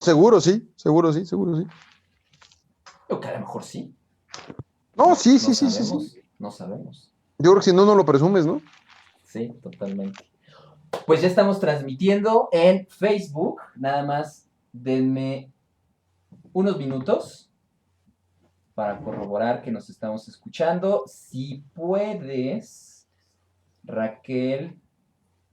Seguro sí, seguro sí, seguro sí. O que a lo mejor sí. No, No, sí, no sí, sí, sí, sí. sabemos, no sabemos. Yo creo que si no, no lo presumes, ¿no? Sí, totalmente. Pues ya estamos transmitiendo en Facebook. Nada más denme unos minutos para corroborar que nos estamos escuchando. Si puedes, Raquel,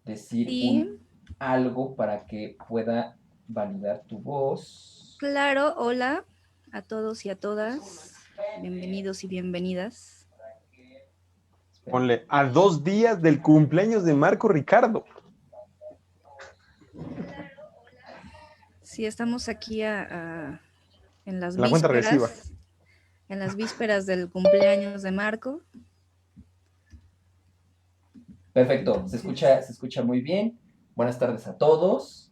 decir Sí, algo para que pueda validar tu voz. claro, hola a todos y a todas. Bienvenidos y bienvenidas. Espera. Ponle, a 2 días del cumpleaños de Marco Ricardo. Sí, estamos aquí en las La cuenta regresiva. vísperas del cumpleaños de Marco. Perfecto, se escucha muy bien. Buenas tardes a todos.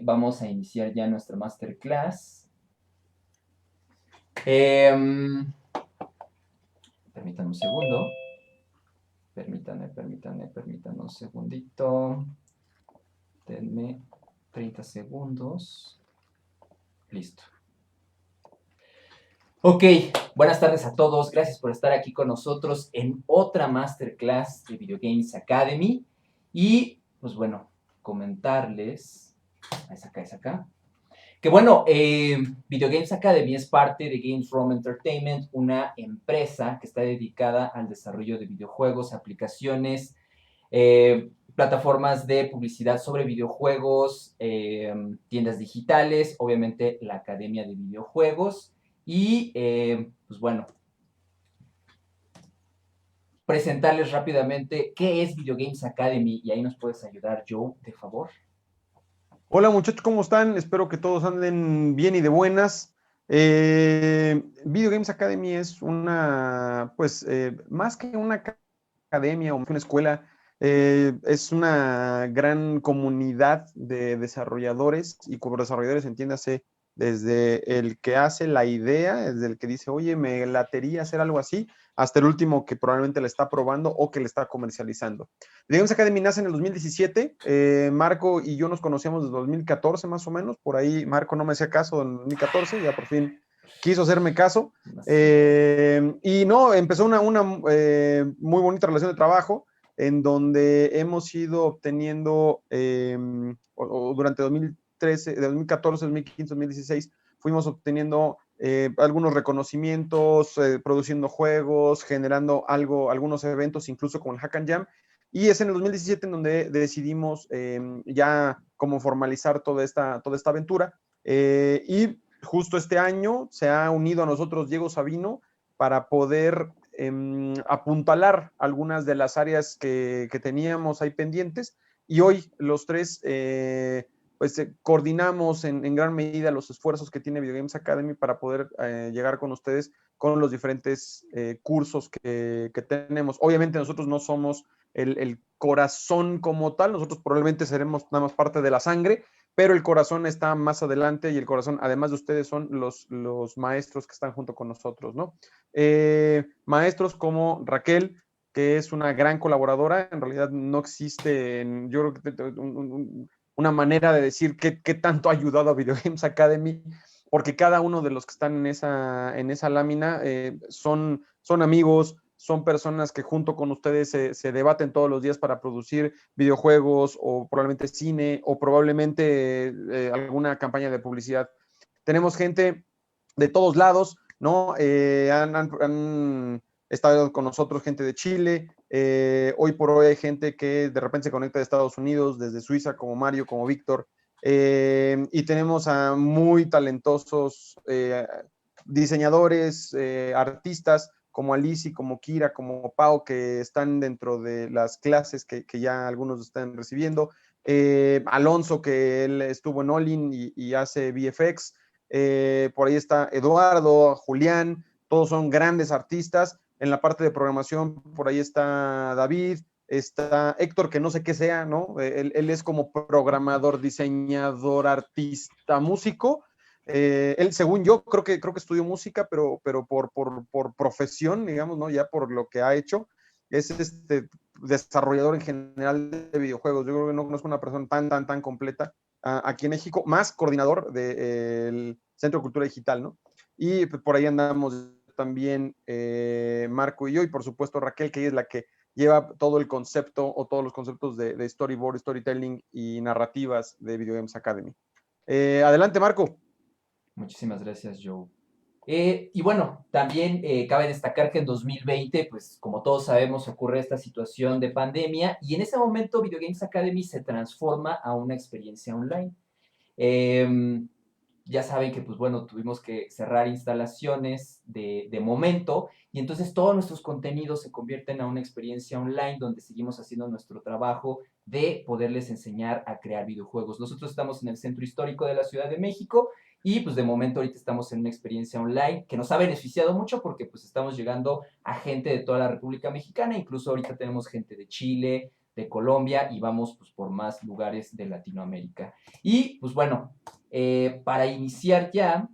Vamos a iniciar ya nuestra masterclass. Permítanme un segundo. Permítanme un segundito. Denme 30 segundos. Listo. Ok, buenas tardes a todos. Gracias por estar aquí con nosotros en otra masterclass de Video Games Academy. Y, pues bueno, comentarles. Es acá. Que bueno, Video Games Academy es parte de Games Room Entertainment, una empresa que está dedicada al desarrollo de videojuegos, aplicaciones, plataformas de publicidad sobre videojuegos, tiendas digitales, obviamente la Academia de Videojuegos y, pues bueno, presentarles rápidamente qué es Video Games Academy y ahí nos puedes ayudar, Joe, de favor. Hola muchachos, ¿cómo están? Espero que todos anden bien y de buenas. Video Games Academy es una, pues, más que una academia o una escuela, es una gran comunidad de desarrolladores y como desarrolladores entiéndase desde el que hace la idea, desde el que dice, oye, me latería hacer algo así, hasta el último que probablemente la está probando o que le está comercializando. Video Games Academy nace en el 2017, Marco y yo nos conocíamos desde 2014 más o menos, por ahí Marco no me hacía caso en 2014, ya por fin quiso hacerme caso. Y no, empezó una muy bonita relación de trabajo en donde hemos ido obteniendo durante 2013, de 2014, 2015, 2016, fuimos obteniendo algunos reconocimientos, produciendo juegos, generando algunos eventos, incluso con el Hack and Jam. Y es en el 2017 en donde decidimos ya como formalizar toda esta aventura. Y justo este año se ha unido a nosotros Diego Sabino para poder apuntalar algunas de las áreas que teníamos ahí pendientes y hoy los tres pues coordinamos en gran medida los esfuerzos que tiene Video Games Academy para poder llegar con ustedes con los diferentes cursos que tenemos. Obviamente nosotros no somos el corazón como tal, nosotros probablemente seremos nada más parte de la sangre, pero el corazón está más adelante y el corazón, además de ustedes, son los maestros que están junto con nosotros, ¿no? Maestros como Raquel, que es una gran colaboradora, en realidad no existe, yo creo que una manera de decir qué tanto ha ayudado a Video Games Academy, porque cada uno de los que están en esa lámina son amigos, son personas que junto con ustedes se debaten todos los días para producir videojuegos o probablemente cine o probablemente alguna campaña de publicidad. Tenemos gente de todos lados, ¿no? Han estado con nosotros gente de Chile, hoy por hoy hay gente que de repente se conecta de Estados Unidos, desde Suiza, como Mario, como Víctor, y tenemos a muy talentosos diseñadores, artistas, como Alicia, como Kira, como Pau, que están dentro de las clases que ya algunos están recibiendo. Alonso, que él estuvo en Olin y hace VFX. Por ahí está Eduardo, Julián, todos son grandes artistas. En la parte de programación, por ahí está David, está Héctor, que no sé qué sea, ¿no? Él es como programador, diseñador, artista, músico. Él, según yo, creo que estudió música, pero por profesión, digamos, ¿no? Ya por lo que ha hecho, es desarrollador en general de videojuegos. Yo creo que no conozco una persona tan completa aquí en México, más coordinador del Centro de Cultura Digital, ¿no? Y pues, por ahí andamos también Marco y yo, y por supuesto Raquel, que ella es la que lleva todo el concepto o todos los conceptos de storyboard, storytelling y narrativas de Video Games Academy. Adelante, Marco. Muchísimas gracias, Joe. Y bueno, también cabe destacar que en 2020, pues como todos sabemos, ocurre esta situación de pandemia y en ese momento Video Games Academy se transforma a una experiencia online. Eh, ya saben que, pues bueno, tuvimos que cerrar instalaciones de momento y entonces todos nuestros contenidos se convierten a una experiencia online donde seguimos haciendo nuestro trabajo de poderles enseñar a crear videojuegos. Nosotros estamos en el Centro Histórico de la Ciudad de México y pues de momento ahorita estamos en una experiencia online que nos ha beneficiado mucho porque pues estamos llegando a gente de toda la República Mexicana, incluso ahorita tenemos gente de Chile, de Colombia y vamos pues por más lugares de Latinoamérica. Y pues bueno, para iniciar ya,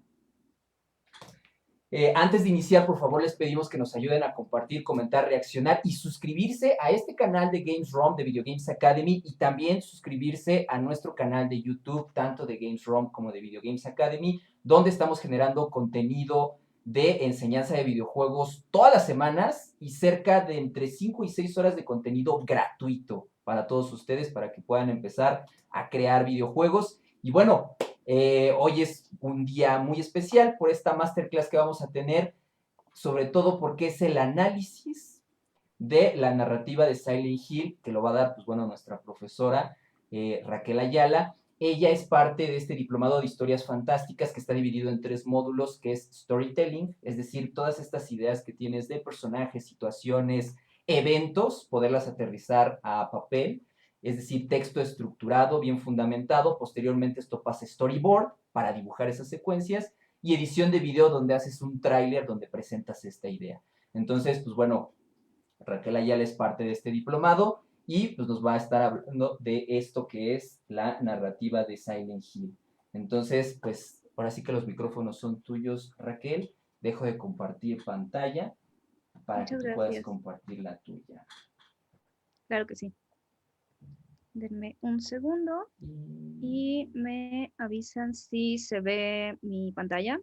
antes de iniciar, por favor, les pedimos que nos ayuden a compartir, comentar, reaccionar y suscribirse a este canal de Games ROM de Video Games Academy y también suscribirse a nuestro canal de YouTube, tanto de Games ROM como de Video Games Academy, donde estamos generando contenido de enseñanza de videojuegos todas las semanas y cerca de entre 5 y 6 horas de contenido gratuito para todos ustedes, para que puedan empezar a crear videojuegos. Y bueno, hoy es un día muy especial por esta masterclass que vamos a tener, sobre todo porque es el análisis de la narrativa de Silent Hill, que lo va a dar, pues bueno, nuestra profesora Raquel Ayala. Ella es parte de este diplomado de historias fantásticas que está dividido en 3 módulos, que es storytelling, es decir, todas estas ideas que tienes de personajes, situaciones, eventos, poderlas aterrizar a papel, es decir, texto estructurado, bien fundamentado. Posteriormente esto pasa a storyboard para dibujar esas secuencias y edición de video donde haces un tráiler donde presentas esta idea. Entonces, pues bueno, Raquel Ayala es parte de este diplomado y pues nos va a estar hablando de esto que es la narrativa de Silent Hill. Entonces, pues ahora sí que los micrófonos son tuyos, Raquel. Dejo de compartir pantalla para que Muchas tú puedas gracias. compartir la tuya. Claro que sí. Denme un segundo y me avisan si se ve mi pantalla.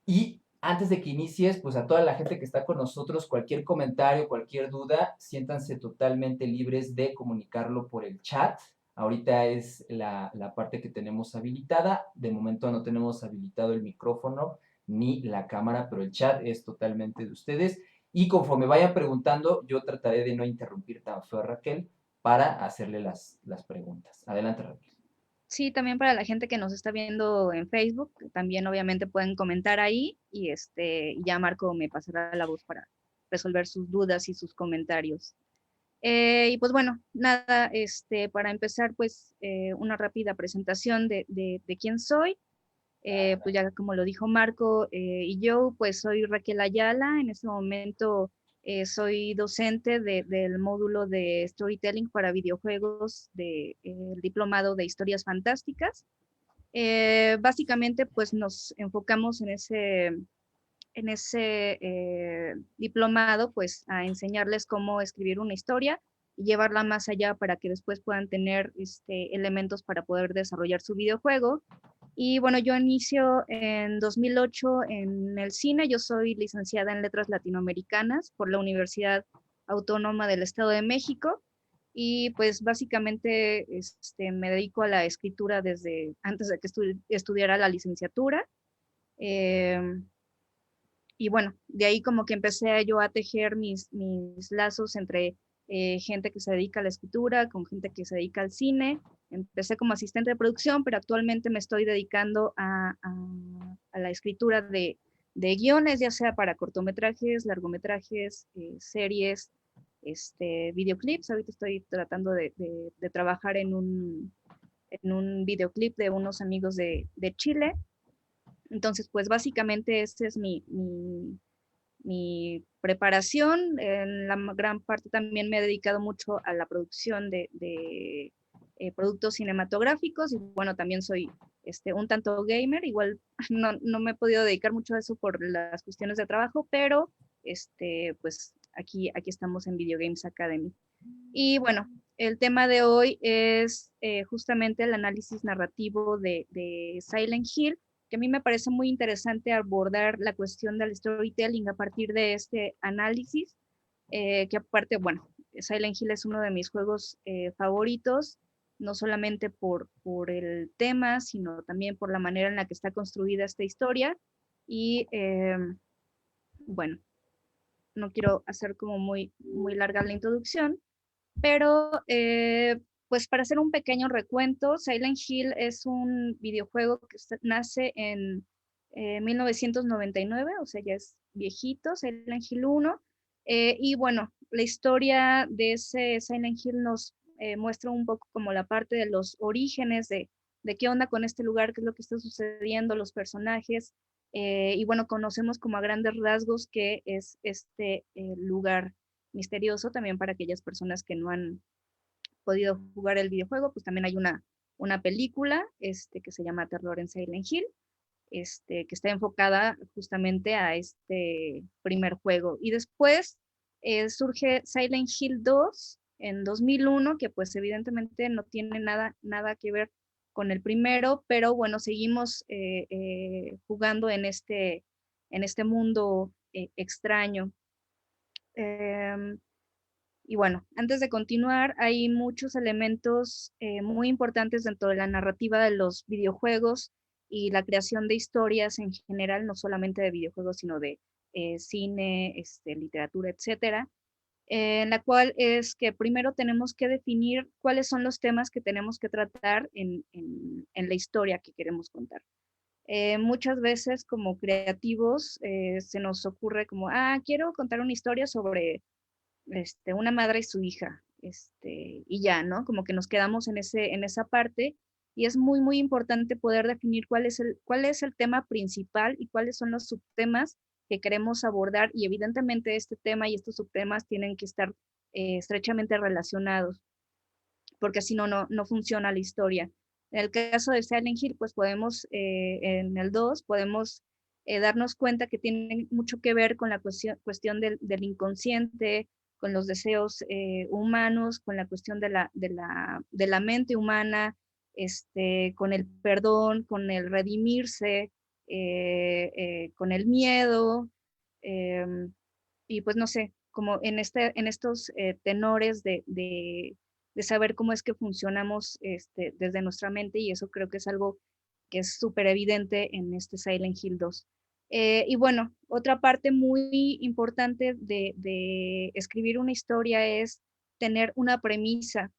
Y antes de que inicies, pues a toda la gente que está con nosotros, cualquier comentario, cualquier duda, siéntanse totalmente libres de comunicarlo por el chat. Ahorita es la parte que tenemos habilitada. De momento no tenemos habilitado el micrófono ni la cámara, pero el chat es totalmente de ustedes. Y conforme vayan preguntando, yo trataré de no interrumpir tan feo a Raquel para hacerle las preguntas. Adelante, Raquel. Sí, también para la gente que nos está viendo en Facebook, también obviamente pueden comentar ahí y ya Marco me pasará la voz para resolver sus dudas y sus comentarios. Y pues bueno, nada, para empezar, pues una rápida presentación de quién soy. Pues ya como lo dijo Marco y yo, pues soy Raquel Ayala. En este momento soy docente del módulo de Storytelling para videojuegos del Diplomado de Historias Fantásticas. Básicamente, pues nos enfocamos en ese diplomado, pues a enseñarles cómo escribir una historia y llevarla más allá para que después puedan tener elementos para poder desarrollar su videojuego. Y bueno, yo inicio en 2008 en el cine. Yo soy licenciada en Letras Latinoamericanas por la Universidad Autónoma del Estado de México. Y pues básicamente me dedico a la escritura desde antes de que estudiara la licenciatura. Eh, y bueno, de ahí como que empecé yo a tejer mis lazos entre gente que se dedica a la escritura, con gente que se dedica al cine. Empecé como asistente de producción, pero actualmente me estoy dedicando a la escritura de guiones, ya sea para cortometrajes, largometrajes, series, videoclips. Ahorita estoy tratando de trabajar en un videoclip de unos amigos de Chile. Entonces, pues básicamente este es mi preparación. En la gran parte también me he dedicado mucho a la producción de productos cinematográficos y bueno, también soy un tanto gamer. Igual no me he podido dedicar mucho a eso por las cuestiones de trabajo, pero pues aquí estamos en Video Games Academy. Y bueno, el tema de hoy es justamente el análisis narrativo de Silent Hill, que a mí me parece muy interesante abordar la cuestión del storytelling a partir de este análisis, que aparte, bueno, Silent Hill es uno de mis juegos favoritos, no solamente por el tema, sino también por la manera en la que está construida esta historia. Y bueno, no quiero hacer como muy larga la introducción, pero pues para hacer un pequeño recuento, Silent Hill es un videojuego que nace en 1999, o sea, ya es viejito, Silent Hill 1. Y bueno, la historia de ese Silent Hill nos muestra un poco como la parte de los orígenes de qué onda con este lugar, qué es lo que está sucediendo, los personajes. Y bueno, conocemos como a grandes rasgos qué es este lugar misterioso. También para aquellas personas que no han podido jugar el videojuego, pues también hay una película que se llama Terror en Silent Hill, que está enfocada justamente a este primer juego. Y después surge Silent Hill 2 en 2001, que pues evidentemente no tiene nada que ver con el primero, pero bueno, seguimos jugando en este mundo extraño. Eh, y bueno, antes de continuar, hay muchos elementos muy importantes dentro de la narrativa de los videojuegos y la creación de historias en general, no solamente de videojuegos, sino de cine, literatura, etcétera, en la cual es que primero tenemos que definir cuáles son los temas que tenemos que tratar en la historia que queremos contar. Muchas veces como creativos se nos ocurre como, quiero contar una historia sobre una madre y su hija, y ya, ¿no? Como que nos quedamos en esa parte, y es muy importante poder definir cuál es el tema principal y cuáles son los subtemas que queremos abordar, y evidentemente este tema y estos subtemas tienen que estar estrechamente relacionados, porque si no, no funciona la historia. En el caso de Silent Hill, pues podemos, en el 2, podemos darnos cuenta que tiene mucho que ver con la cuestión del inconsciente, con los deseos humanos, con la cuestión de la mente humana, con el perdón, con el redimirse, con el miedo, eh, y pues no sé, como en estos tenores de saber cómo es que funcionamos desde nuestra mente, y eso creo que es algo que es súper evidente en este Silent Hill 2. Y bueno, otra parte muy importante de escribir una historia es tener una premisa,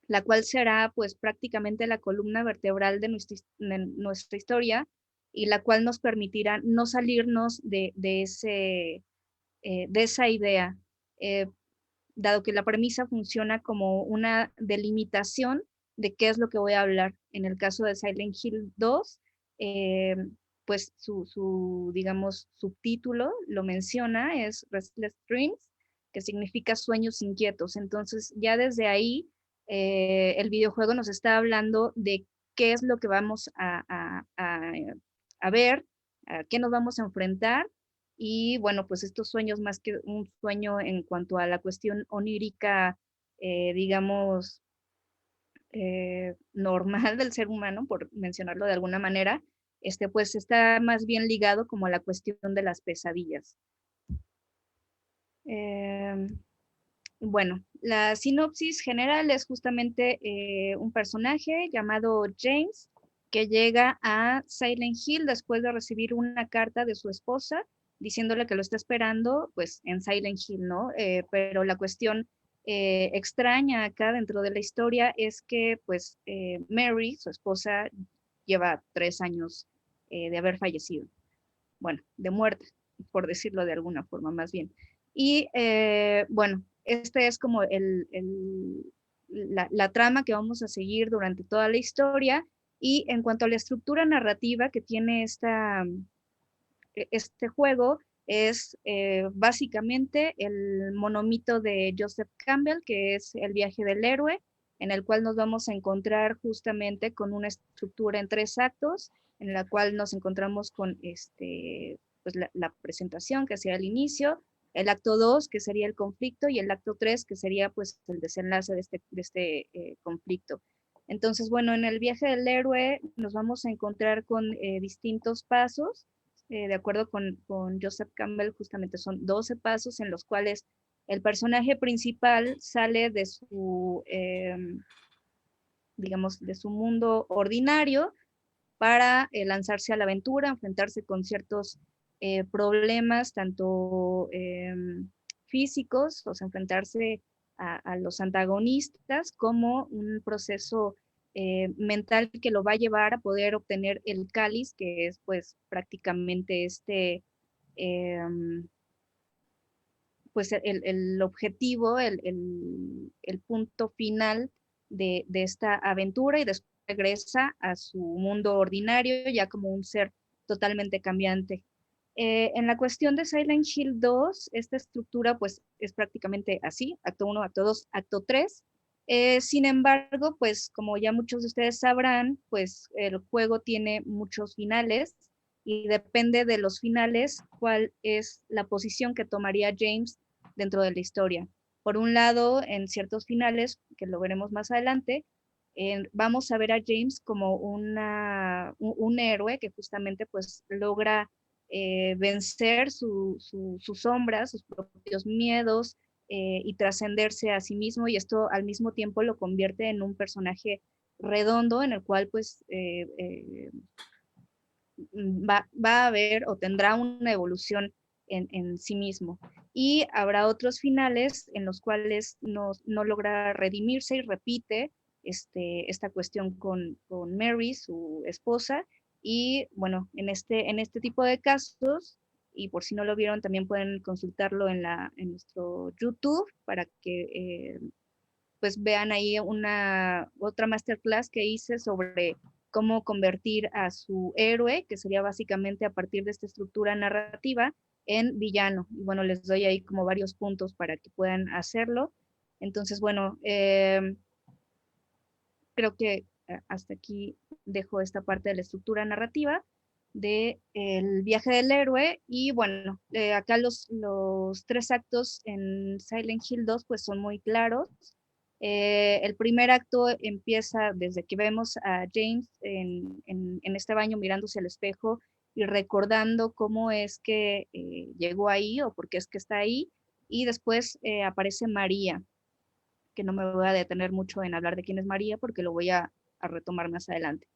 la cual será pues prácticamente la columna vertebral de nuestra historia, y la cual nos permitirá no salirnos de esa idea. Eh, Dado que la premisa funciona como una delimitación de qué es lo que voy a hablar. En el caso de Silent Hill 2, pues digamos, subtítulo lo menciona, es Restless Dreams, que significa sueños inquietos. Entonces, ya desde ahí, el videojuego nos está hablando de qué es lo que vamos a ver, a qué nos vamos a enfrentar. Y bueno, pues estos sueños, más que un sueño en cuanto a la cuestión onírica, digamos, normal del ser humano, por mencionarlo de alguna manera, pues está más bien ligado como a la cuestión de las pesadillas. Bueno, la sinopsis general es justamente un personaje llamado James, que llega a Silent Hill después de recibir una carta de su esposa diciéndole que lo está esperando pues en Silent Hill, ¿no? Pero la cuestión extraña acá dentro de la historia es que pues Mary, su esposa, lleva 3 años de haber fallecido. Bueno, de muerte, por decirlo de alguna forma más bien. Y bueno, este es como la trama que vamos a seguir durante toda la historia. Y en cuanto a la estructura narrativa que tiene este juego, es básicamente el monomito de Joseph Campbell, que es el viaje del héroe, en el cual nos vamos a encontrar justamente con una estructura en 3 actos, en la cual nos encontramos con pues la presentación que hacía al inicio, el acto 2, que sería el conflicto, y el acto 3, que sería pues el desenlace de este conflicto. Entonces, bueno, en el viaje del héroe nos vamos a encontrar con distintos pasos. De acuerdo con Joseph Campbell, justamente son 12 pasos en los cuales el personaje principal sale de su, digamos, de su mundo ordinario para lanzarse a la aventura, enfrentarse con ciertos problemas, tanto físicos, o sea, enfrentarse a los antagonistas, como un proceso mental que lo va a llevar a poder obtener el cáliz, que es pues prácticamente eh, pues el objetivo, el punto final de esta aventura, y después regresa a su mundo ordinario ya como un ser totalmente cambiante. En la cuestión de Silent Hill 2, esta estructura pues es prácticamente así: acto 1, acto 2, acto 3. Sin embargo, pues como ya muchos de ustedes sabrán, pues el juego tiene muchos finales, y depende de los finales cuál es la posición que tomaría James dentro de la historia. Por un lado, en ciertos finales, que lo veremos más adelante, vamos a ver a James como un héroe que justamente pues logra vencer sus sombras, sus propios miedos, y trascenderse a sí mismo, y esto al mismo tiempo lo convierte en un personaje redondo en el cual pues va a haber o tendrá una evolución en sí mismo. Y habrá otros finales en los cuales no logra redimirse y repite esta cuestión con Mary, su esposa. Y bueno, en este tipo de casos, y por si no lo vieron, también pueden consultarlo en nuestro YouTube para que pues vean ahí otra masterclass que hice sobre cómo convertir a su héroe, que sería básicamente a partir de esta estructura narrativa, en villano. Y bueno, les doy ahí como varios puntos para que puedan hacerlo. Entonces, bueno, creo que hasta aquí dejo esta parte de la estructura narrativa de el viaje del héroe. Y bueno, acá los tres actos en Silent Hill 2 pues son muy claros. El primer acto empieza desde que vemos a James en este baño mirándose al espejo y recordando cómo es que llegó ahí o por qué es que está ahí. Y después aparece María, que no me voy a detener mucho en hablar de quién es María porque lo voy a retomar más adelante.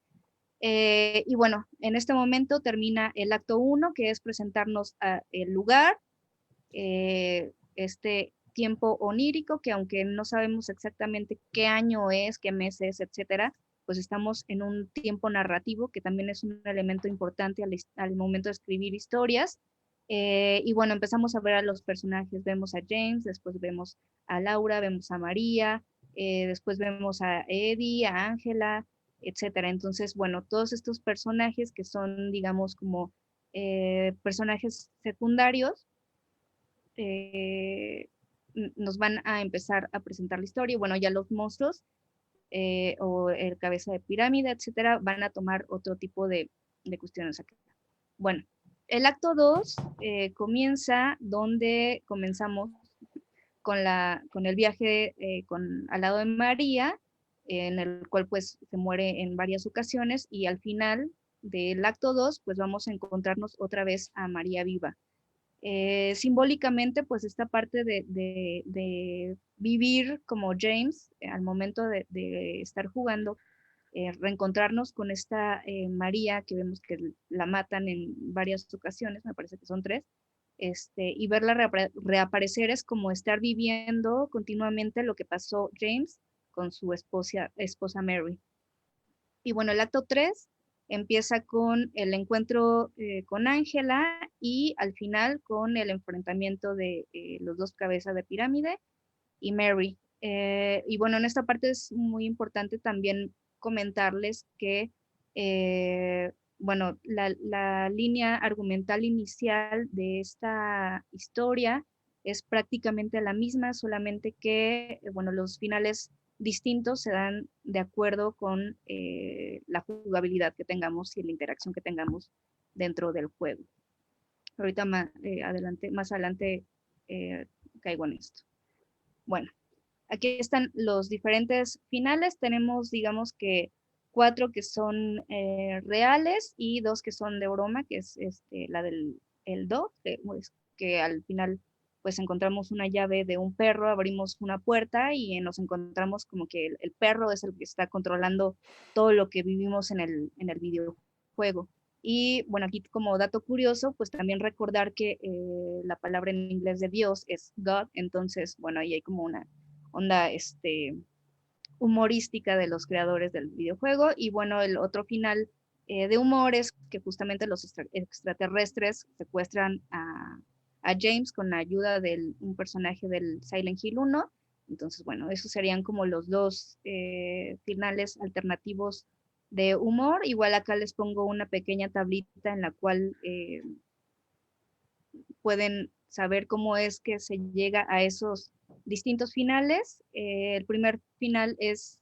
Y bueno, en este momento termina el acto 1, que es presentarnos el lugar, este tiempo onírico, que aunque no sabemos exactamente qué año es, qué mes es, etcétera, pues estamos en un tiempo narrativo que también es un elemento importante al momento de escribir historias. Y bueno, empezamos a ver a los personajes, vemos a James, después vemos a Laura, vemos a María, después vemos a Eddie, a Ángela, etcétera. Entonces, bueno, todos estos personajes que son, digamos, como personajes secundarios, eh, nos van a empezar a presentar la historia. Y bueno, ya los monstruos o el cabeza de pirámide, etcétera, van a tomar otro tipo de cuestiones acá. Bueno, el acto 2 comienza donde comenzamos con el viaje al lado de María, en el cual pues se muere en varias ocasiones, y al final del acto 2 pues vamos a encontrarnos otra vez a María viva. Simbólicamente, pues esta parte de vivir como James al momento de estar jugando, reencontrarnos con esta María que vemos que la matan en varias ocasiones, me parece que son tres, y verla reaparecer es como estar viviendo continuamente lo que pasó James con su esposa Mary. Y bueno, el acto 3 empieza con el encuentro con Ángela, y al final con el enfrentamiento de los dos cabezas de pirámide y Mary. Y bueno, en esta parte es muy importante también comentarles que, bueno, la línea argumental inicial de esta historia es prácticamente la misma, solamente que, bueno, los finales distintos se dan de acuerdo con la jugabilidad que tengamos y la interacción que tengamos dentro del juego. Ahorita más adelante caigo en esto. Bueno, aquí están los diferentes finales. Tenemos, digamos que 4 que son reales y 2 que son de broma, que es la del el dog, que al final pues encontramos una llave de un perro, abrimos una puerta y nos encontramos como que el perro es el que está controlando todo lo que vivimos en el videojuego. Y bueno, aquí como dato curioso, pues también recordar que la palabra en inglés de Dios es God, entonces, bueno, ahí hay como una onda humorística de los creadores del videojuego. Y bueno, el otro final de humor es que justamente los extraterrestres secuestran a James con la ayuda de un personaje del Silent Hill 1. Entonces, bueno, esos serían como los dos finales alternativos de humor. Igual acá les pongo una pequeña tablita en la cual pueden saber cómo es que se llega a esos distintos finales. El primer final es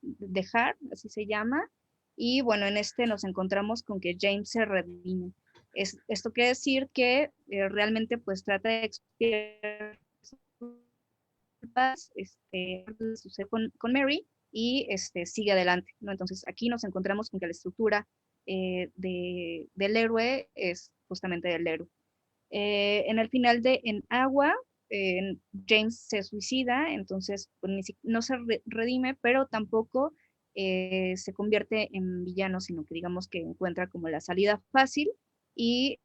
dejar, así se llama, y bueno, en este nos encontramos con que James se redime. Esto quiere decir que realmente pues trata de expiar sucede con Mary y sigue adelante, ¿no? Entonces aquí nos encontramos con que la estructura del héroe es justamente el héroe. En el final de En Agua, James se suicida, entonces pues, no se redime, pero tampoco se convierte en villano, sino que digamos que encuentra como la salida fácil y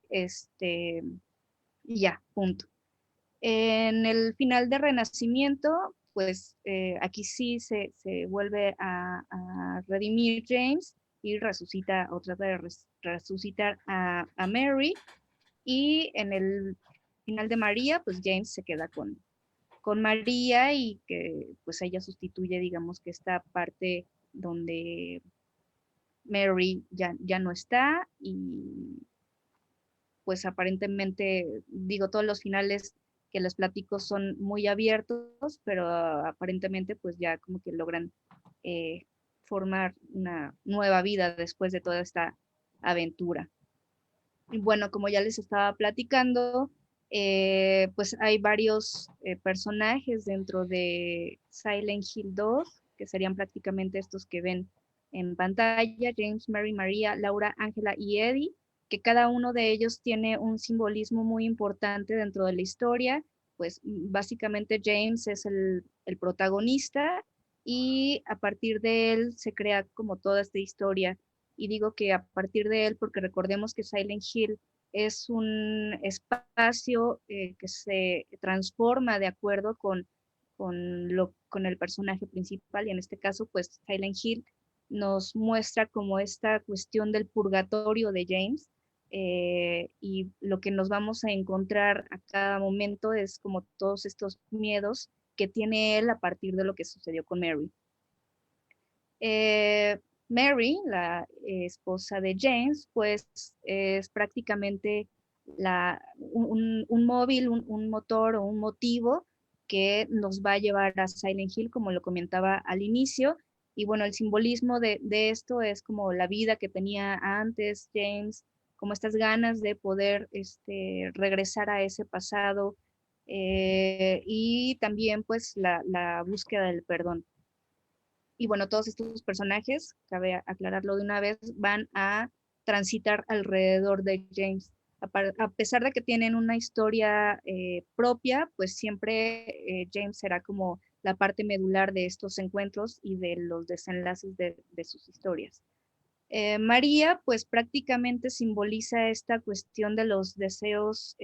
ya, punto. En el final de Renacimiento, pues aquí sí se vuelve a redimir James y resucita o trata de resucitar a Mary. Y en el final de María, pues James se queda con María y que pues ella sustituye, digamos que esta parte donde Mary ya no está y pues aparentemente, digo, todos los finales que les platico son muy abiertos, pero aparentemente pues ya como que logran eh, formar una nueva vida después de toda esta aventura. Y bueno, como ya les estaba platicando, pues hay varios personajes dentro de Silent Hill 2, que serían prácticamente estos que ven en pantalla, James, Mary, María, Laura, Ángela y Eddie, que cada uno de ellos tiene un simbolismo muy importante dentro de la historia. Pues básicamente James es el protagonista y a partir de él se crea como toda esta historia. Y digo que a partir de él, porque recordemos que Silent Hill es un espacio que se transforma de acuerdo con el personaje principal, y en este caso, pues Silent Hill nos muestra como esta cuestión del purgatorio de James, y lo que nos vamos a encontrar a cada momento es como todos estos miedos que tiene él a partir de lo que sucedió con Mary. Eh, Mary, la esposa de James, pues es prácticamente un móvil, un motor o un motivo que nos va a llevar a Silent Hill, como lo comentaba al inicio. Y bueno, el simbolismo de esto es como la vida que tenía antes James, como estas ganas de poder regresar a ese pasado, y también pues la búsqueda del perdón. Y bueno, todos estos personajes, cabe aclararlo de una vez, van a transitar alrededor de James. A pesar de que tienen una historia propia, pues siempre James será como la parte medular de estos encuentros y de los desenlaces de sus historias. María, pues prácticamente simboliza esta cuestión de los deseos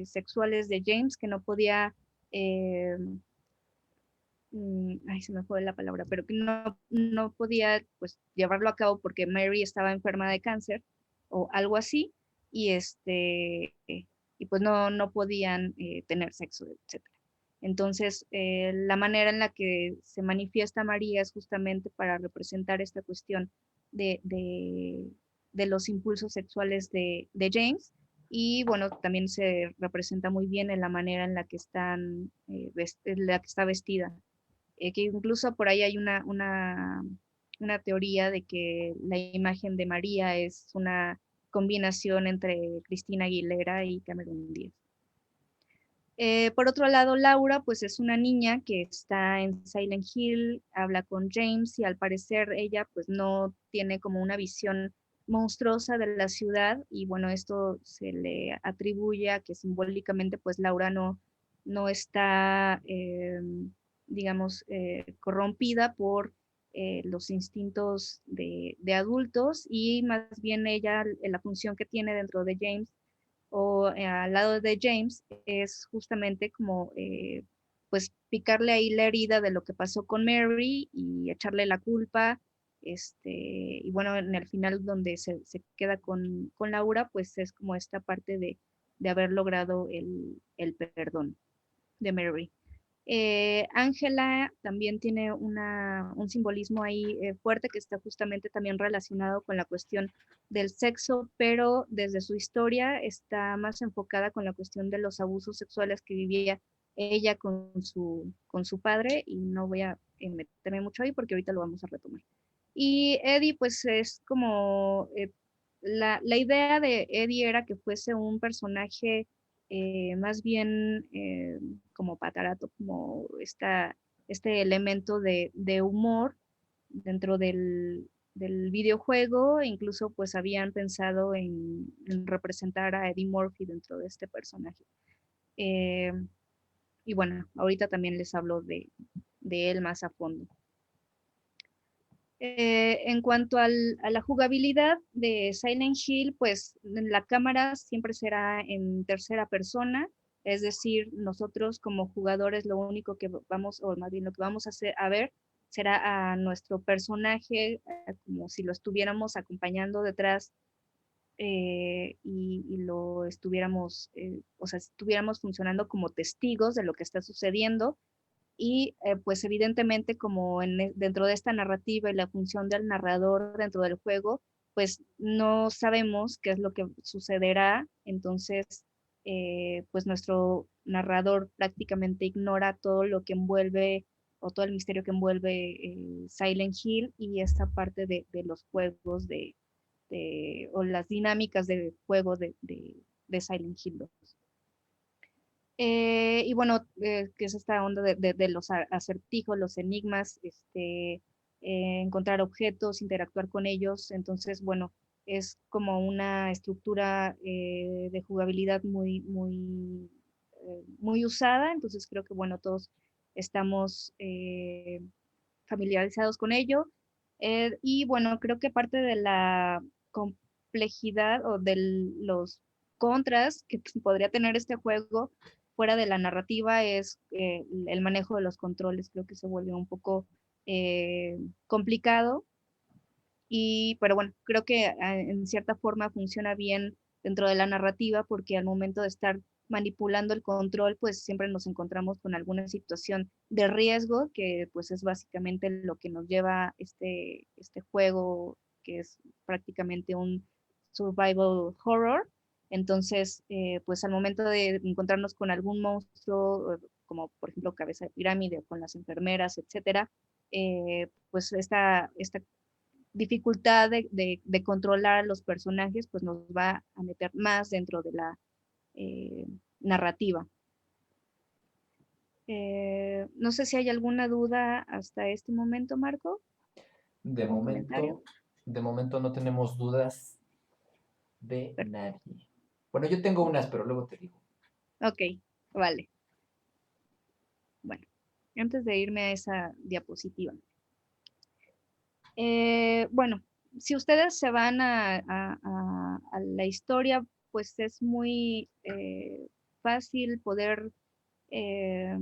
sexuales de James, que no podía ay, se me fue la palabra, pero que no podía pues llevarlo a cabo porque Mary estaba enferma de cáncer o algo así, y y pues no podían tener sexo, etcétera. Entonces, la manera en la que se manifiesta María es justamente para representar esta cuestión de los impulsos sexuales de James. Y bueno, también se representa muy bien en la manera en la que en la que está vestida, que incluso por ahí hay una teoría de que la imagen de María es una combinación entre Cristina Aguilera y Cameron Díaz. Por otro lado, Laura, pues es una niña que está en Silent Hill, habla con James y al parecer ella pues no tiene como una visión monstruosa de la ciudad y bueno, esto se le atribuye a que simbólicamente pues Laura no está, digamos, corrompida por los instintos de adultos y más bien ella, la función que tiene dentro de James o al lado de James es justamente como pues picarle ahí la herida de lo que pasó con Mary y echarle la culpa. Y bueno, en el final donde se queda con Laura, pues es como esta parte de haber logrado el perdón de Mary. Ángela también tiene un simbolismo ahí fuerte que está justamente también relacionado con la cuestión del sexo, pero desde su historia está más enfocada con la cuestión de los abusos sexuales que vivía ella con su padre, y no voy a meterme mucho ahí porque ahorita lo vamos a retomar. Y Eddie, pues es como, la idea de Eddie era que fuese un personaje más bien como patarato, como este elemento de humor dentro del videojuego. Incluso pues habían pensado en representar a Eddie Murphy dentro de este personaje. Eh, y bueno, ahorita también les hablo de él más a fondo. En cuanto a la jugabilidad de Silent Hill, pues la cámara siempre será en tercera persona, es decir, nosotros como jugadores lo único que vamos, o más bien lo que vamos a hacer, a ver, será a nuestro personaje como si lo estuviéramos acompañando detrás y lo estuviéramos, o sea, estuviéramos funcionando como testigos de lo que está sucediendo y pues evidentemente como dentro de esta narrativa y la función del narrador dentro del juego, pues no sabemos qué es lo que sucederá, entonces pues nuestro narrador prácticamente ignora todo lo que envuelve o todo el misterio que envuelve Silent Hill y esta parte de los juegos o las dinámicas de juego de Silent Hill 2. Y bueno, que es esta onda de los acertijos, los enigmas, encontrar objetos, interactuar con ellos. Entonces, bueno, es como una estructura de jugabilidad muy usada. Entonces, creo que, bueno, todos estamos familiarizados con ello. Y bueno, creo que parte de la complejidad o de los contras que podría tener este juego fuera de la narrativa es el manejo de los controles. Creo que se vuelve un poco complicado, pero bueno, creo que en cierta forma funciona bien dentro de la narrativa porque al momento de estar manipulando el control, pues siempre nos encontramos con alguna situación de riesgo, que pues es básicamente lo que nos lleva este juego, que es prácticamente un survival horror. Entonces, pues al momento de encontrarnos con algún monstruo, como por ejemplo cabeza de pirámide o con las enfermeras, etcétera, pues esta dificultad de controlar a los personajes, pues nos va a meter más dentro de la eh, narrativa. No sé si hay alguna duda hasta este momento, Marco. De Comentario. momento no tenemos dudas de Perfecto. nadie. Bueno, yo tengo unas, pero luego te digo. Ok, vale. Bueno, antes de irme a esa diapositiva. Bueno, si ustedes se van a la historia, pues es muy fácil poder eh,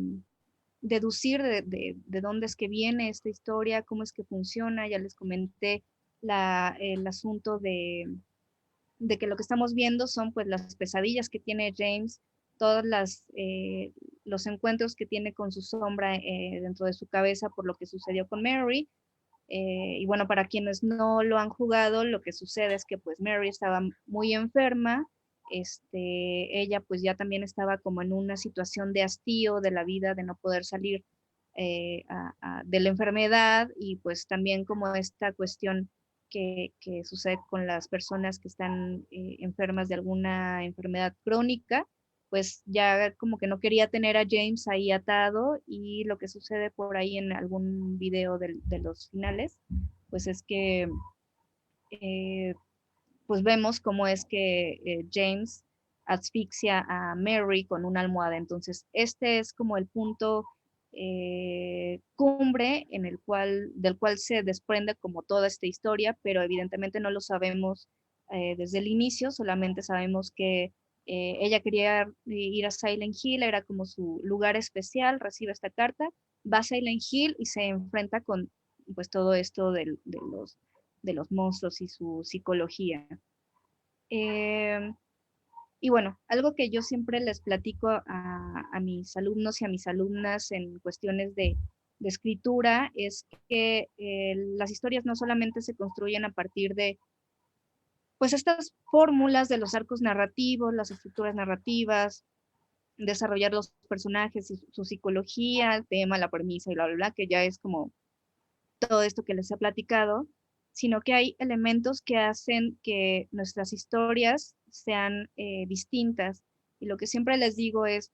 deducir de dónde es que viene esta historia, cómo es que funciona. Ya les comenté el asunto de que lo que estamos viendo son pues las pesadillas que tiene James, todos los encuentros que tiene con su sombra dentro de su cabeza por lo que sucedió con Mary. Y bueno, para quienes no lo han jugado, lo que sucede es que pues Mary estaba muy enferma, ella pues ya también estaba como en una situación de hastío de la vida, de no poder salir de la enfermedad, y pues también como esta cuestión que sucede con las personas que están enfermas de alguna enfermedad crónica. pues ya como que no quería tener a James ahí atado, y lo que sucede por ahí en algún video de los finales, pues es que eh, pues vemos cómo es que James asfixia a Mary con una almohada. Entonces, este es como el punto cumbre en del cual se desprende como toda esta historia, pero evidentemente no lo sabemos desde el inicio, solamente sabemos que ella quería ir a Silent Hill, era como su lugar especial, recibe esta carta, va a Silent Hill y se enfrenta con pues todo esto de los monstruos y su psicología. Eh, y bueno, algo que yo siempre les platico a mis alumnos y a mis alumnas en cuestiones de escritura es que las historias no solamente se construyen a partir de pues estas fórmulas de los arcos narrativos, las estructuras narrativas, desarrollar los personajes y su psicología, el tema, la premisa y bla, bla, bla, que ya es como todo esto que les he platicado, sino que hay elementos que hacen que nuestras historias sean distintas. Y lo que siempre les digo es,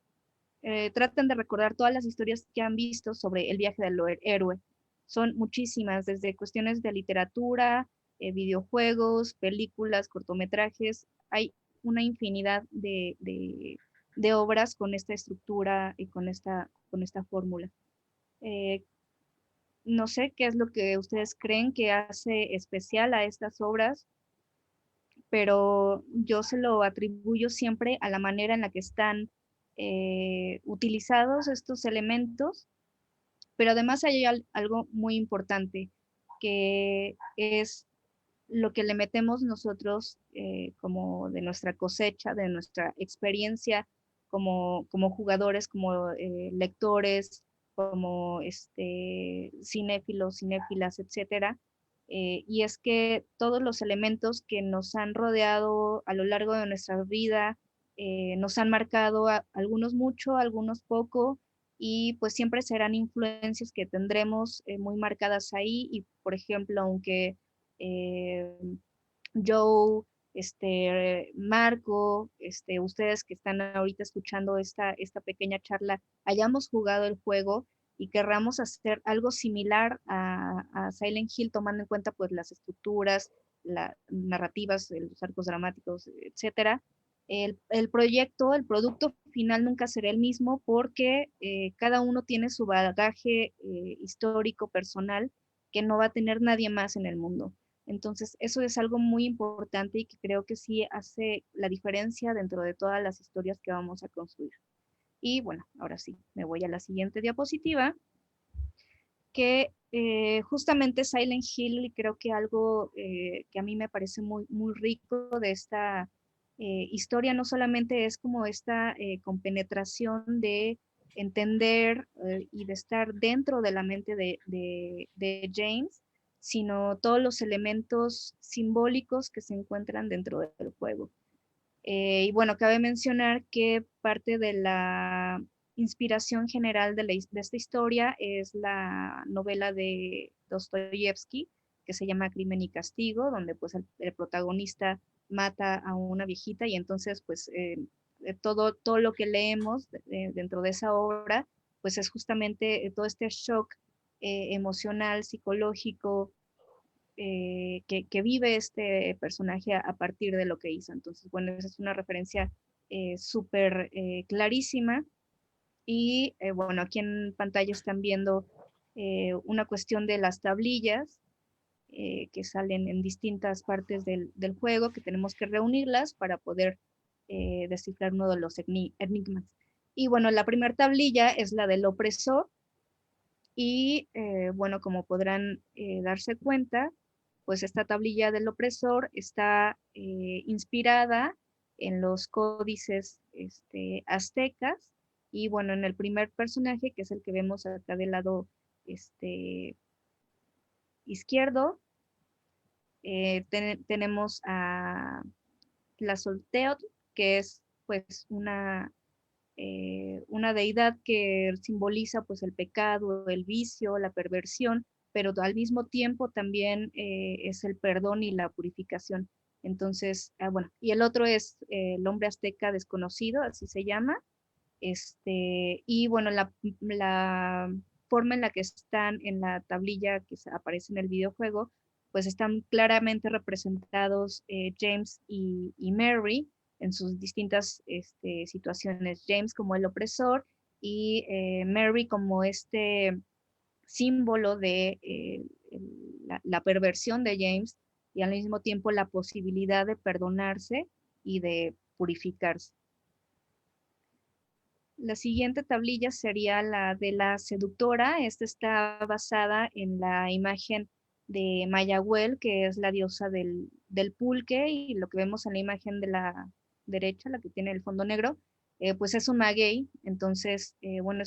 traten de recordar todas las historias que han visto sobre el viaje del héroe. Son muchísimas, desde cuestiones de literatura, videojuegos, películas, cortometrajes. Hay una infinidad de obras con esta estructura y con esta fórmula. Eh, no sé qué es lo que ustedes creen que hace especial a estas obras, pero yo se lo atribuyo siempre a la manera en la que están utilizados estos elementos, pero además hay algo muy importante, que es lo que le metemos nosotros como de nuestra cosecha, de nuestra experiencia como jugadores, como lectores, como cinéfilos, cinéfilas, etcétera. Y es que todos los elementos que nos han rodeado a lo largo de nuestra vida nos han marcado, algunos mucho, algunos poco, y pues siempre serán influencias que tendremos muy marcadas ahí. Y por ejemplo, aunque eh, Joe, Marco, ustedes que están ahorita escuchando esta pequeña charla, hayamos jugado el juego y querramos hacer algo similar a Silent Hill, tomando en cuenta pues las estructuras, las narrativas, los arcos dramáticos, etcétera. El proyecto, el producto final nunca será el mismo, porque cada uno tiene su bagaje histórico, personal, que no va a tener nadie más en el mundo. Entonces, eso es algo muy importante y que creo que sí hace la diferencia dentro de todas las historias que vamos a construir. Y bueno, ahora sí, me voy a la siguiente diapositiva, que justamente Silent Hill, y creo que algo que a mí me parece muy, muy rico de esta historia, no solamente es como esta compenetración de entender y de estar dentro de la mente de James, sino todos los elementos simbólicos que se encuentran dentro del juego. Y bueno, cabe mencionar que parte de la inspiración general de esta historia es la novela de Dostoyevsky, que se llama Crimen y Castigo, donde pues el protagonista mata a una viejita, y entonces pues todo lo que leemos dentro de esa obra pues es justamente todo este shock emocional, psicológico, que vive este personaje a partir de lo que hizo. Entonces, bueno, esa es una referencia súper clarísima. Y bueno, aquí en pantalla están viendo una cuestión de las tablillas que salen en distintas partes del juego, que tenemos que reunirlas para poder descifrar uno de los enigmas. Y bueno, la primera tablilla es la del opresor, y bueno, como podrán darse cuenta, pues esta tablilla del opresor está inspirada en los códices aztecas. Y bueno, en el primer personaje, que es el que vemos acá del lado izquierdo, tenemos a Tlazolteotl, que es pues una deidad que simboliza pues el pecado, el vicio, la perversión, pero al mismo tiempo también es el perdón y la purificación. Entonces, bueno, y el otro es el hombre azteca desconocido, así se llama. Y bueno, la forma en la que están en la tablilla que aparece en el videojuego, pues están claramente representados James y Mary en sus distintas situaciones. James como el opresor y Mary como este símbolo de la perversión de James y al mismo tiempo la posibilidad de perdonarse y de purificarse. La siguiente tablilla sería la de la seductora. Esta está basada en la imagen de Mayahuel, que es la diosa del pulque, y lo que vemos en la imagen de la derecha, la que tiene el fondo negro, pues es un maguey. Entonces, bueno,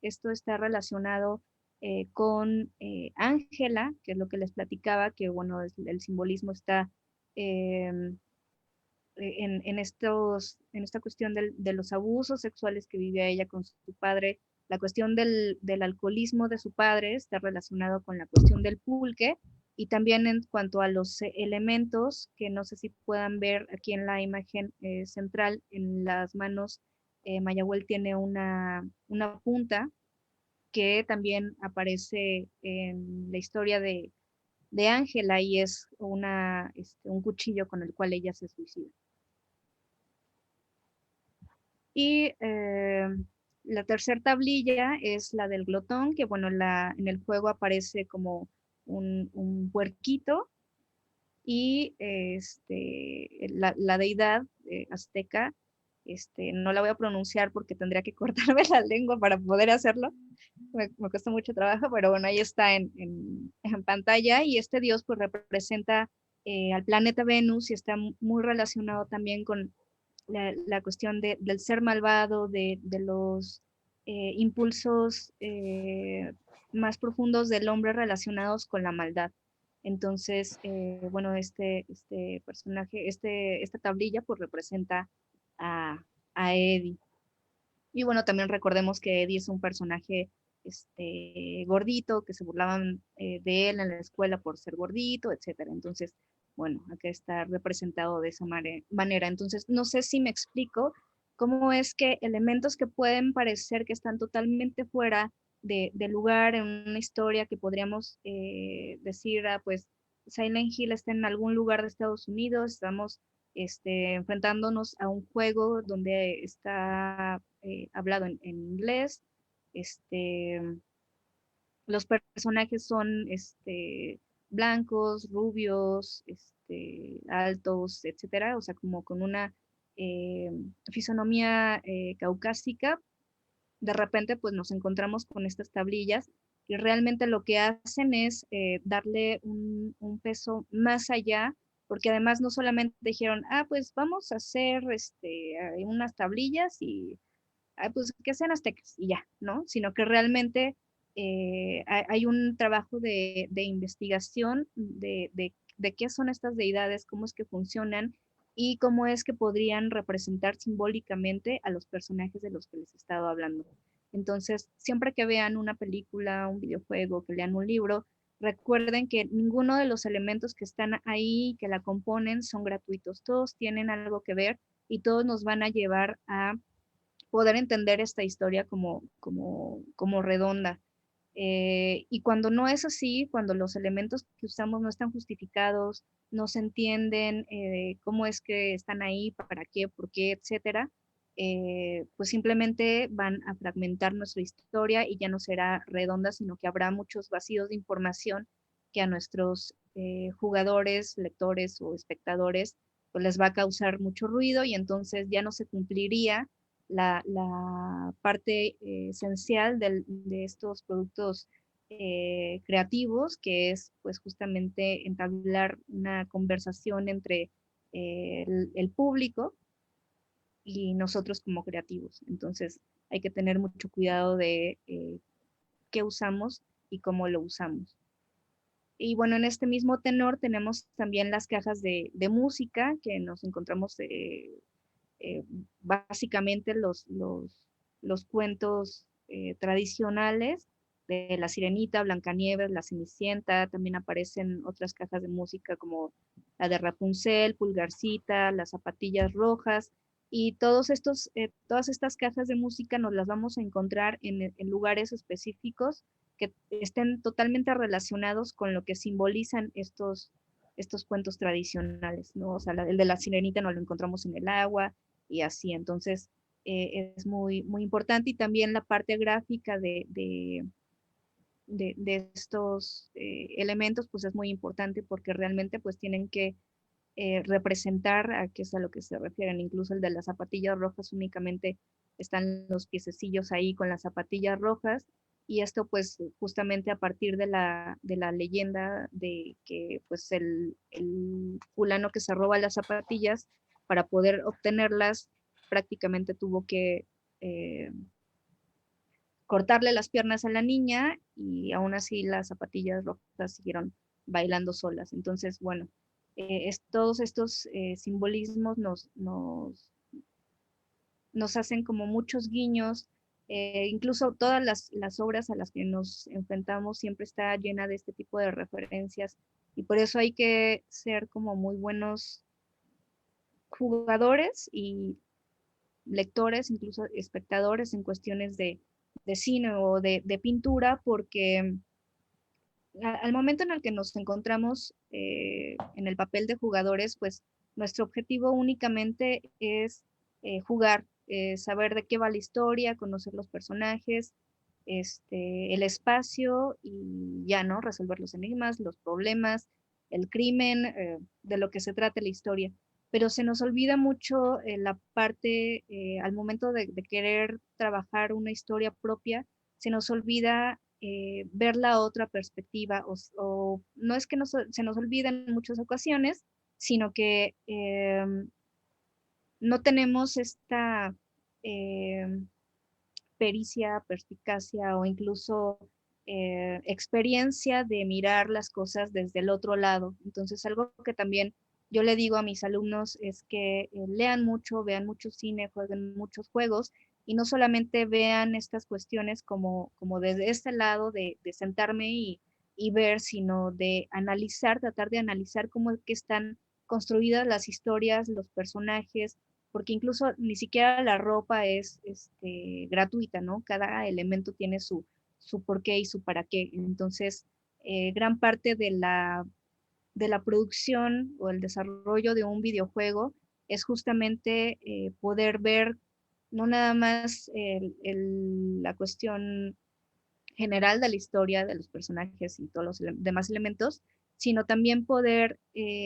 esto está relacionado con Ángela, que es lo que les platicaba, que bueno, el simbolismo está em, en esta cuestión de los abusos sexuales que vivía ella con su padre. La cuestión del alcoholismo de su padre está relacionado con la cuestión del pulque, y también en cuanto a los elementos, que no sé si puedan ver aquí en la imagen central, en las manos, Mayahuel tiene una punta que también aparece en la historia de Ángela, y es un cuchillo con el cual ella se suicida. Y la tercera tablilla es la del glotón, que bueno, en el juego aparece como un puerquito, y la deidad azteca, no la voy a pronunciar porque tendría que cortarme la lengua para poder hacerlo. Me cuesta mucho trabajo, pero bueno, ahí está en pantalla, y este dios pues representa al planeta Venus, y está muy relacionado también con la cuestión del ser malvado, de los impulsos más profundos del hombre relacionados con la maldad. Entonces, bueno, este personaje, esta tablilla, pues representa a Eddie. Y bueno, también recordemos que Eddie es un personaje gordito, que se burlaban de él en la escuela por ser gordito, etcétera. Entonces, bueno, acá está representado de esa manera. Entonces, no sé si me explico cómo es que elementos que pueden parecer que están totalmente fuera de lugar en una historia, que podríamos decir, pues Silent Hill está en algún lugar de Estados Unidos, estamos enfrentándonos a un juego donde está hablado en inglés. Este, los personajes son blancos, rubios, altos, etcétera, o sea, como con una eh, fisonomía caucásica. De repente, pues nos encontramos con estas tablillas, y realmente lo que hacen es darle un peso más allá, porque además no solamente dijeron, pues vamos a hacer unas tablillas y pues que sean aztecas y ya, ¿no? Sino que realmente hay un trabajo de investigación de qué son estas deidades, cómo es que funcionan y cómo es que podrían representar simbólicamente a los personajes de los que les he estado hablando. Entonces, siempre que vean una película, un videojuego, que lean un libro, recuerden que ninguno de los elementos que están ahí, que la componen, son gratuitos. Todos tienen algo que ver, y todos nos van a llevar a poder entender esta historia como redonda. Y cuando no es así, cuando los elementos que usamos no están justificados, no se entienden cómo es que están ahí, para qué, por qué, etcétera, pues simplemente van a fragmentar nuestra historia, y ya no será redonda, sino que habrá muchos vacíos de información que a nuestros jugadores, lectores o espectadores pues les va a causar mucho ruido, y entonces ya no se cumpliría la parte esencial de estos productos creativos, que es pues justamente entablar una conversación entre el público y nosotros como creativos. Entonces hay que tener mucho cuidado de qué usamos y cómo lo usamos. Y bueno, en este mismo tenor tenemos también las cajas de música, que nos encontramos eh, básicamente los cuentos tradicionales de La Sirenita, Blancanieves, La Cenicienta. También aparecen otras cajas de música como la de Rapunzel, Pulgarcita, las zapatillas rojas, y todas estas cajas de música nos las vamos a encontrar en lugares específicos que estén totalmente relacionados con lo que simbolizan estos cuentos tradicionales, ¿no? O sea, el de la sirenita nos lo encontramos en el agua y así. Entonces, es muy, muy importante. Y también la parte gráfica de estos elementos, pues es muy importante porque realmente pues tienen que representar a qué es a lo que se refieren. Incluso el de las zapatillas rojas únicamente están los piececillos ahí con las zapatillas rojas, y esto pues justamente a partir de la leyenda de que pues el fulano que se roba las zapatillas, para poder obtenerlas, prácticamente tuvo que cortarle las piernas a la niña, y aún así las zapatillas rojas siguieron bailando solas. Entonces, bueno, todos estos simbolismos nos hacen como muchos guiños. Incluso todas las obras a las que nos enfrentamos siempre está llena de este tipo de referencias, y por eso hay que ser como muy buenos jugadores y lectores, incluso espectadores en cuestiones de cine o de pintura, porque al momento en el que nos encontramos en el papel de jugadores, pues nuestro objetivo únicamente es jugar, saber de qué va la historia, conocer los personajes, el espacio, y ya, ¿no? Resolver los enigmas, los problemas, el crimen, de lo que se trata la historia. Pero se nos olvida mucho la parte, al momento de querer trabajar una historia propia, se nos olvida ver la otra perspectiva, o no es que se nos olvida en muchas ocasiones, sino que no tenemos esta eh, pericia, perspicacia o incluso experiencia de mirar las cosas desde el otro lado. Entonces, algo que también yo le digo a mis alumnos es que lean mucho, vean mucho cine, jueguen muchos juegos, y no solamente vean estas cuestiones como desde este lado de sentarme y ver, sino de analizar, tratar de analizar cómo es que están construidas las historias, los personajes, porque incluso ni siquiera la ropa es gratuita, ¿no? Cada elemento tiene su porqué y su para qué. Entonces, gran parte de la producción o el desarrollo de un videojuego es justamente poder ver no nada más la cuestión general de la historia de los personajes y todos los demás elementos, sino también poder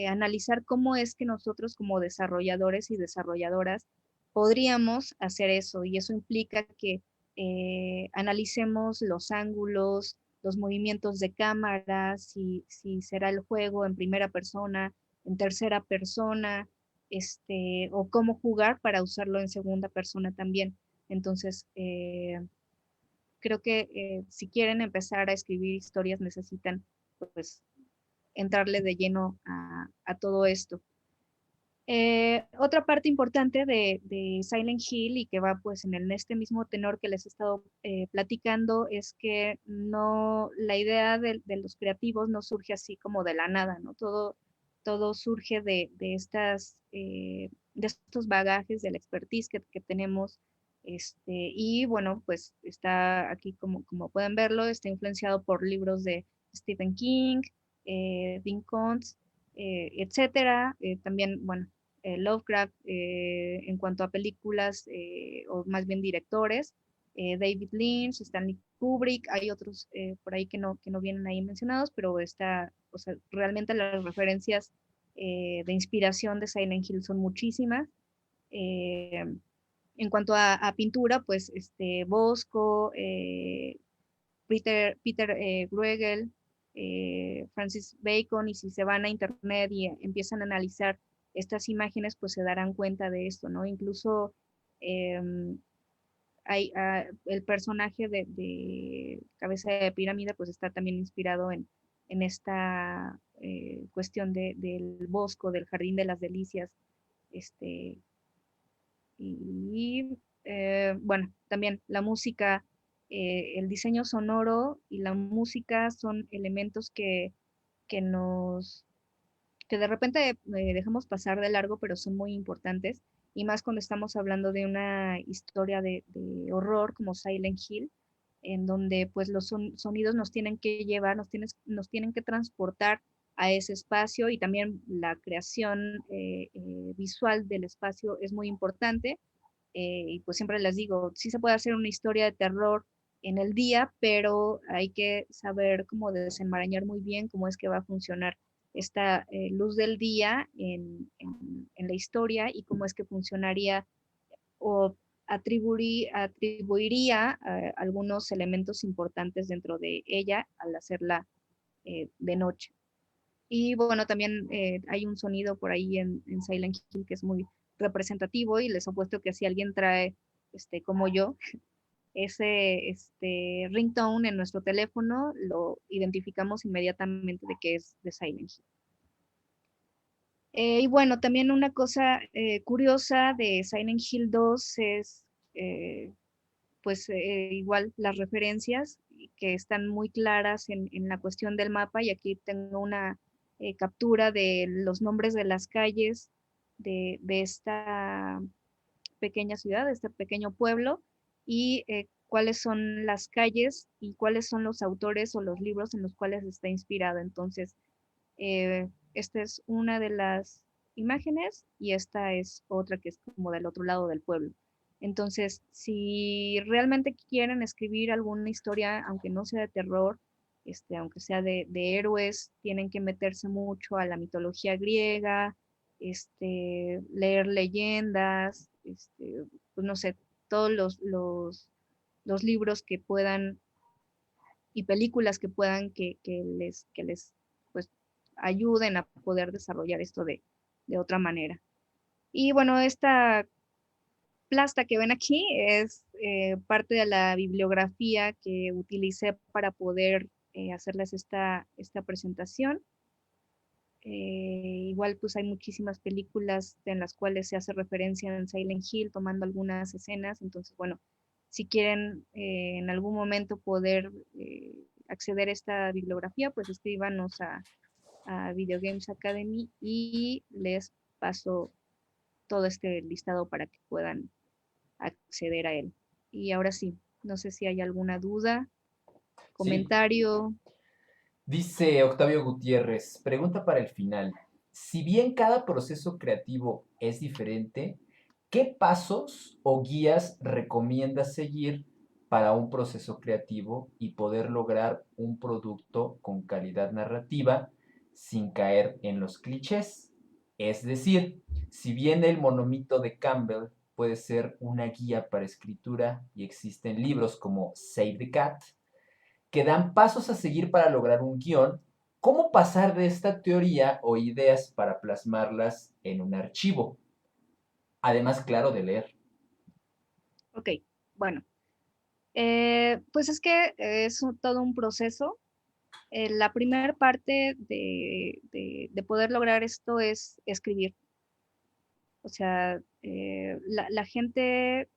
analizar cómo es que nosotros como desarrolladores y desarrolladoras podríamos hacer eso. Y eso implica que analicemos los ángulos, los movimientos de cámara, si será el juego en primera persona, en tercera persona, o cómo jugar para usarlo en segunda persona también. Entonces, creo que si quieren empezar a escribir historias necesitan pues entrarle de lleno a todo esto. Otra parte importante de Silent Hill, y que va pues en este mismo tenor que les he estado platicando, es que no, la idea de los creativos no surge así como de la nada, ¿no? Todo surge de estos bagajes, de la expertise que tenemos. Y bueno, pues está aquí, como pueden verlo, está influenciado por libros de Stephen King, Dean Koontz, etcétera. También, bueno, Lovecraft, en cuanto a películas, o más bien directores, David Lynch, Stanley Kubrick, hay otros por ahí que no vienen ahí mencionados, pero o sea, realmente las referencias de inspiración de Silent Hill son muchísimas. Eh, en cuanto a pintura, pues Bosco, Peter Bruegel, Francis Bacon, y si se van a internet y empiezan a analizar estas imágenes, pues se darán cuenta de esto, ¿no? Incluso eh, el personaje de Cabeza de Pirámide, pues está también inspirado en esta cuestión del Bosco, del Jardín de las Delicias, este, y bueno, también la música, el diseño sonoro y la música son elementos que nos que de repente dejamos pasar de largo, pero son muy importantes, y más cuando estamos hablando de una historia de horror como Silent Hill, en donde pues los sonidos nos tienen que llevar, nos tienen que transportar a ese espacio, y también la creación visual del espacio es muy importante. Y pues siempre les digo, sí se puede hacer una historia de terror en el día, pero hay que saber cómo desenmarañar muy bien cómo es que va a funcionar esta luz del día en la historia, y cómo es que funcionaría o atribuiría algunos elementos importantes dentro de ella al hacerla de noche. Y bueno, también hay un sonido por ahí en Silent Hill que es muy representativo, y les apuesto que si alguien trae, como yo, ese ringtone en nuestro teléfono, lo identificamos inmediatamente de que es de Silent Hill. Y bueno, también una cosa curiosa de Silent Hill 2 es, pues igual las referencias que están muy claras en la cuestión del mapa, y aquí tengo una captura de los nombres de las calles de esta pequeña ciudad, de este pequeño pueblo, y cuáles son las calles y cuáles son los autores o los libros en los cuales está inspirado. Entonces, esta es una de las imágenes, y esta es otra que es como del otro lado del pueblo. Entonces, si realmente quieren escribir alguna historia, aunque no sea de terror, aunque sea de héroes, tienen que meterse mucho a la mitología griega, leer leyendas, pues no sé, todos los libros que puedan y películas que puedan que les pues ayuden a poder desarrollar esto de otra manera. Y bueno, esta plasta que ven aquí es parte de la bibliografía que utilicé para poder hacerles esta presentación. Igual pues hay muchísimas películas en las cuales se hace referencia en Silent Hill, tomando algunas escenas. Entonces, bueno, si quieren en algún momento poder acceder a esta bibliografía, pues escríbanos a Video Games Academy y les paso todo este listado para que puedan acceder a él. Y ahora sí, no sé si hay alguna duda, Sí, comentario. dice Octavio Gutiérrez, pregunta para el final. Si bien cada proceso creativo es diferente, ¿qué pasos o guías recomiendas seguir para un proceso creativo y poder lograr un producto con calidad narrativa sin caer en los clichés? Es decir, si bien el monomito de Campbell puede ser una guía para escritura y existen libros como Save the Cat, que dan pasos a seguir para lograr un guión, ¿cómo pasar de esta teoría o ideas para plasmarlas en un archivo? Además, claro, de leer. Ok, bueno, pues es que es todo un proceso. La primera parte de poder lograr esto es escribir. O sea, la gente,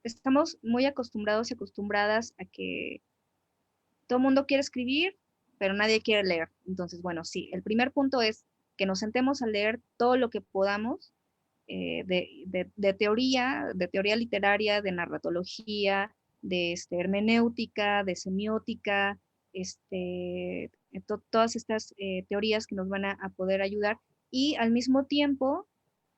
estamos muy acostumbrados y acostumbradas a que todo el mundo quiere escribir, pero nadie quiere leer. Entonces, bueno, sí, el primer punto es que nos sentemos a leer todo lo que podamos de teoría literaria, de narratología, de hermenéutica, de semiótica, todas estas teorías que nos van a poder ayudar, y al mismo tiempo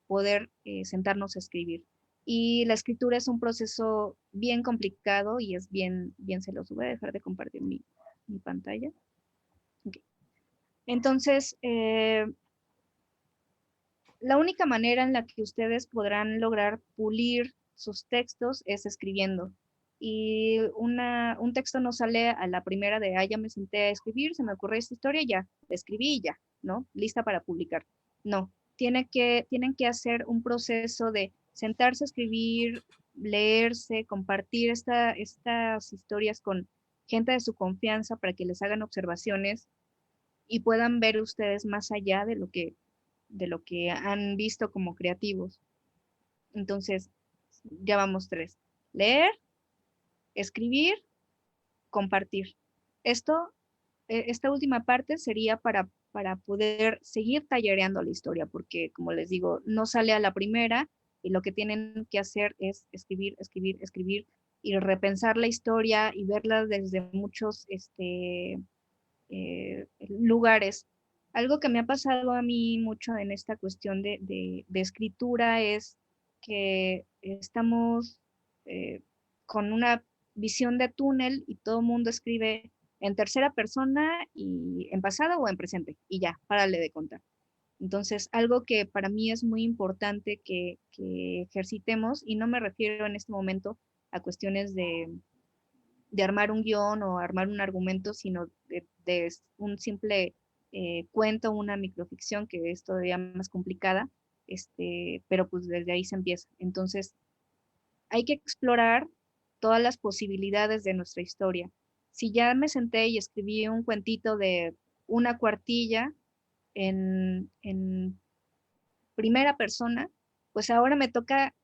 poder sentarnos a escribir. Y la escritura es un proceso bien complicado y es bien celoso. Voy a dejar de compartir mi pantalla. Okay. Entonces, la única manera en la que ustedes podrán lograr pulir sus textos es escribiendo. Y un texto no sale a la primera de, ya me senté a escribir, se me ocurrió esta historia, ya, la escribí y ya, ¿no? Lista para publicar. No, tienen que hacer un proceso de sentarse a escribir, leerse, compartir estas historias con gente de su confianza para que les hagan observaciones y puedan ver ustedes más allá de lo que han visto como creativos. Entonces, ya vamos 3. Leer, escribir, compartir. Esta última parte sería para para poder seguir tallereando la historia, porque como les digo, no sale a la primera y lo que tienen que hacer es escribir, escribir, escribir y repensar la historia y verla desde muchos lugares. Algo que me ha pasado a mí mucho en esta cuestión de escritura es que estamos con una visión de túnel y todo el mundo escribe en tercera persona y en pasado o en presente y ya, párale de contar. Entonces, algo que para mí es muy importante que ejercitemos, y no me refiero en este momento a cuestiones de armar un guión o armar un argumento, sino de un simple cuento, una microficción que es todavía más complicada, pero pues desde ahí se empieza. Entonces, hay que explorar todas las posibilidades de nuestra historia. Si ya me senté y escribí un cuentito de una cuartilla en primera persona, pues ahora me toca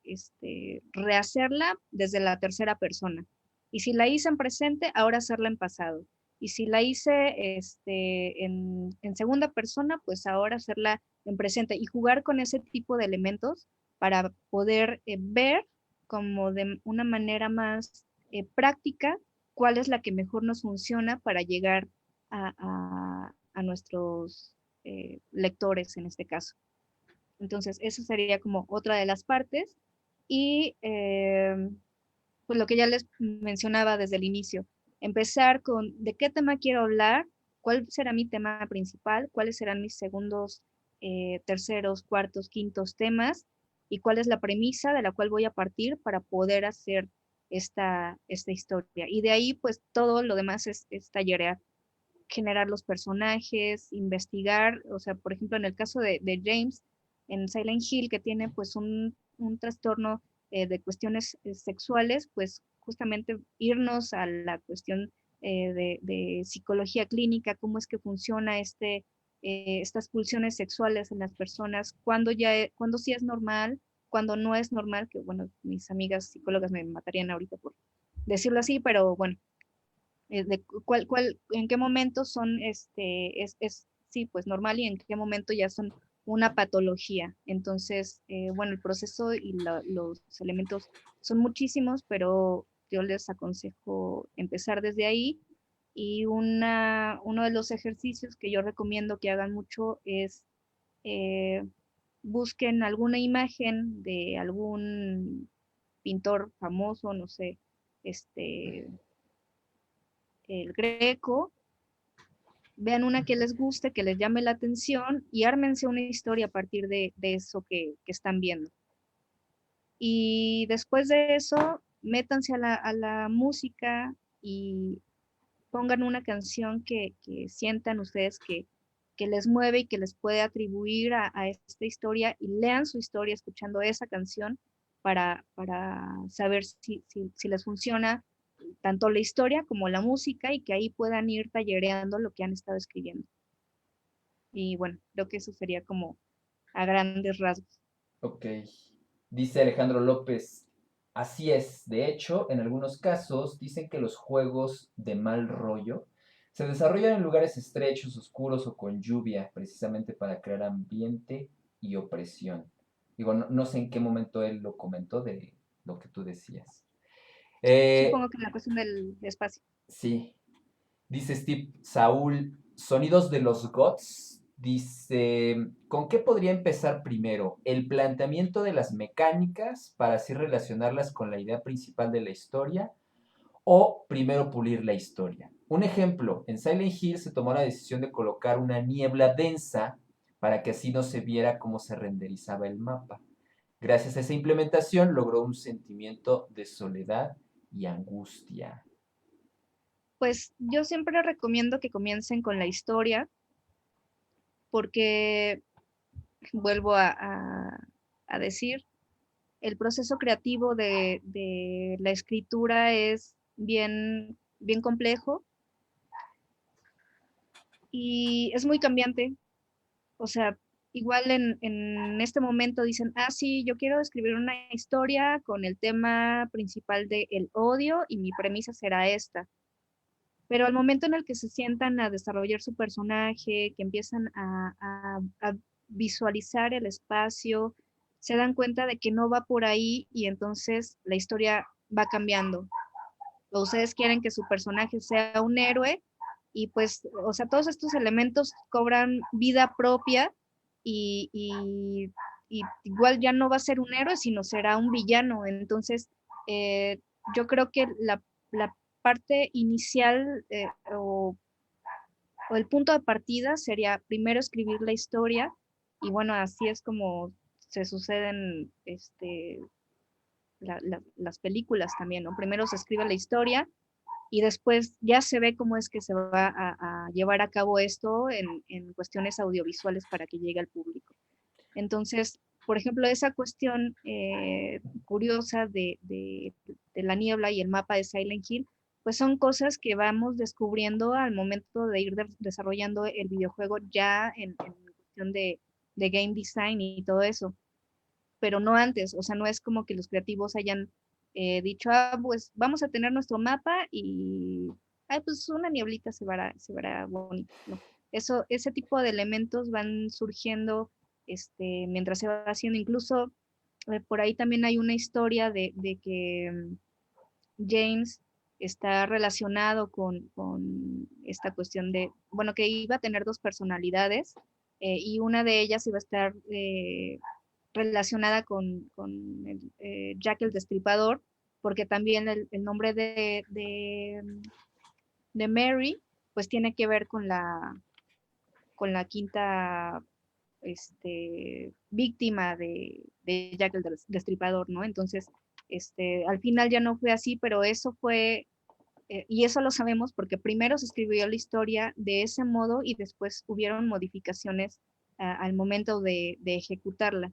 rehacerla desde la tercera persona. Y si la hice en presente, ahora hacerla en pasado. Y si la hice en segunda persona, pues ahora hacerla en presente y jugar con ese tipo de elementos para poder ver como de una manera más práctica cuál es la que mejor nos funciona para llegar a nuestros lectores en este caso. Entonces, eso sería como otra de las partes. Y pues lo que ya les mencionaba desde el inicio, empezar con de qué tema quiero hablar, cuál será mi tema principal, cuáles serán mis segundos, terceros, cuartos, quintos temas y cuál es la premisa de la cual voy a partir para poder hacer esta historia. Y de ahí, pues todo lo demás es tallerear, generar los personajes, investigar, o sea, por ejemplo, en el caso de James, en Silent Hill, que tiene pues un trastorno de cuestiones sexuales, pues justamente irnos a la cuestión de psicología clínica, cómo es que funciona estas pulsiones sexuales en las personas, cuando sí es normal, cuando no es normal, que bueno, mis amigas psicólogas me matarían ahorita por decirlo así, pero bueno, de en qué momento son, sí, pues normal y en qué momento ya son una patología. Entonces, bueno, el proceso y los elementos son muchísimos, pero yo les aconsejo empezar desde ahí. Y uno de los ejercicios que yo recomiendo que hagan mucho es eh, busquen alguna imagen de algún pintor famoso, no sé, el Greco, vean una que les guste, que les llame la atención y ármense una historia a partir de eso que están viendo. Y después de eso, métanse a la música y pongan una canción que sientan ustedes que les mueve y que les puede atribuir a esta historia y lean su historia escuchando esa canción para saber si les funciona tanto la historia como la música y que ahí puedan ir tallereando lo que han estado escribiendo. Y bueno, creo que eso sería como a grandes rasgos. Ok. Dice Alejandro López, así es. De hecho, en algunos casos dicen que los juegos de mal rollo se desarrollan en lugares estrechos, oscuros o con lluvia, precisamente para crear ambiente y opresión. Digo, no sé en qué momento él lo comentó de lo que tú decías. Supongo que en la cuestión del espacio. Sí, dice Steve Saúl, sonidos de los GOTS. Dice, ¿con qué podría empezar primero? El planteamiento de las mecánicas para así relacionarlas con la idea principal de la historia o primero pulir la historia. Un ejemplo, en Silent Hill se tomó la decisión de colocar una niebla densa para que así no se viera cómo se renderizaba el mapa. Gracias a esa implementación logró un sentimiento de soledad y angustia. Pues yo siempre recomiendo que comiencen con la historia porque, vuelvo a decir, el proceso creativo de la escritura es bien complejo y es muy cambiante. O sea, igual en este momento dicen, ah, sí, yo quiero escribir una historia con el tema principal del odio y mi premisa será esta. pero al momento en el que se sientan a desarrollar su personaje, que empiezan a visualizar el espacio, se dan cuenta de que no va por ahí y entonces la historia va cambiando. O ustedes quieren que su personaje sea un héroe y pues, o sea, todos estos elementos cobran vida propia y igual ya no va a ser un héroe, sino será un villano. Entonces, yo creo que la parte inicial o el punto de partida sería primero escribir la historia y bueno, así es como se suceden las películas también, ¿no? Primero se escribe la historia y después ya se ve cómo es que se va a llevar a cabo esto en cuestiones audiovisuales para que llegue al público. Entonces, por ejemplo, esa cuestión curiosa de la niebla y el mapa de Silent Hill, pues son cosas que vamos descubriendo al momento de ir desarrollando el videojuego ya en cuestión de game design y todo eso, pero no antes, o sea, no es como que los creativos hayan dicho, pues vamos a tener nuestro mapa y, pues una nieblita se verá bonito, ¿no? Ese tipo de elementos van surgiendo mientras se va haciendo, incluso por ahí también hay una historia de que James está relacionado con esta cuestión de, bueno, que iba a tener dos personalidades y una de ellas iba a estar relacionada con Jack el Destripador, porque también el nombre de Mary, pues tiene que ver con la quinta víctima de Jack el Destripador, ¿no? Entonces, al final ya no fue así, pero eso fue, y eso lo sabemos porque primero se escribió la historia de ese modo y después hubieron modificaciones al momento de ejecutarla.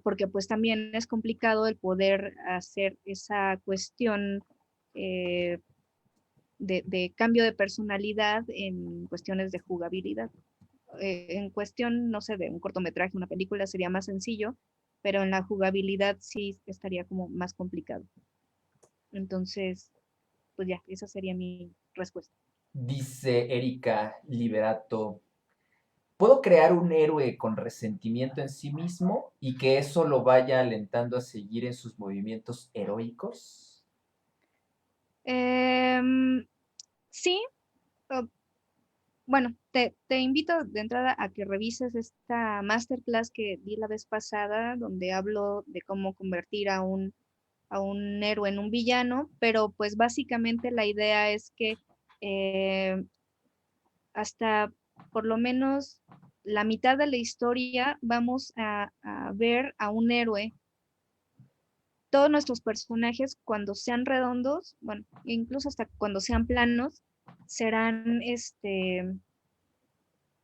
Porque pues también es complicado el poder hacer esa cuestión eh, de cambio de personalidad en cuestiones de jugabilidad. En cuestión, no sé, de un cortometraje, una película sería más sencillo, pero en la jugabilidad sí estaría como más complicado. Entonces, pues ya, esa sería mi respuesta. Dice Erika Liberato, ¿puedo crear un héroe con resentimiento en sí mismo y que eso lo vaya alentando a seguir en sus movimientos heroicos? Sí, uh, bueno, te invito de entrada a que revises esta masterclass que di la vez pasada, donde hablo de cómo convertir a un héroe en un villano, pero pues básicamente la idea es que eh, hasta por lo menos la mitad de la historia vamos a ver a un héroe. Todos nuestros personajes, cuando sean redondos, bueno, incluso hasta cuando sean planos, serán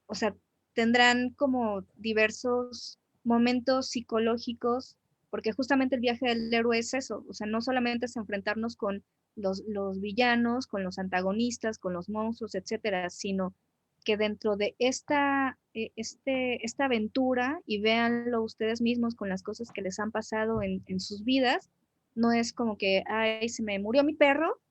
o sea, tendrán como diversos momentos psicológicos, porque justamente el viaje del héroe es eso, o sea, no solamente es enfrentarnos con los villanos, con los antagonistas, con los monstruos, etcétera, sino que dentro de esta aventura, y véanlo ustedes mismos con las cosas que les han pasado en sus vidas, no es como que, ay, se me murió mi perro,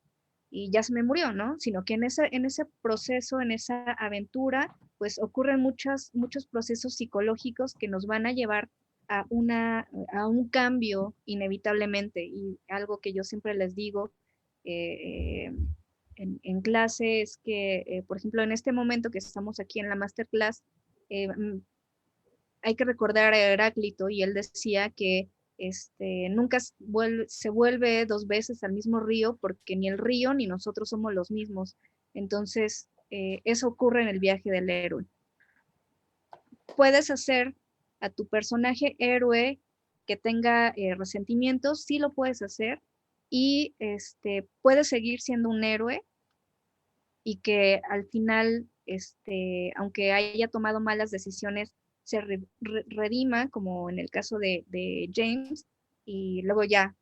y ya se me murió, ¿no? Sino que en ese proceso, en esa aventura, pues ocurren muchos procesos psicológicos que nos van a llevar a un cambio inevitablemente. Y algo que yo siempre les digo en clase es que, por ejemplo, en este momento que estamos aquí en la masterclass, hay que recordar a Heráclito y él decía que nunca se vuelve dos veces al mismo río porque ni el río ni nosotros somos los mismos. Entonces, eso ocurre en el viaje del héroe. Puedes hacer a tu personaje héroe que tenga resentimientos, sí lo puedes hacer, y puedes seguir siendo un héroe y que al final, aunque haya tomado malas decisiones, se redima, como en el caso de James, y luego ya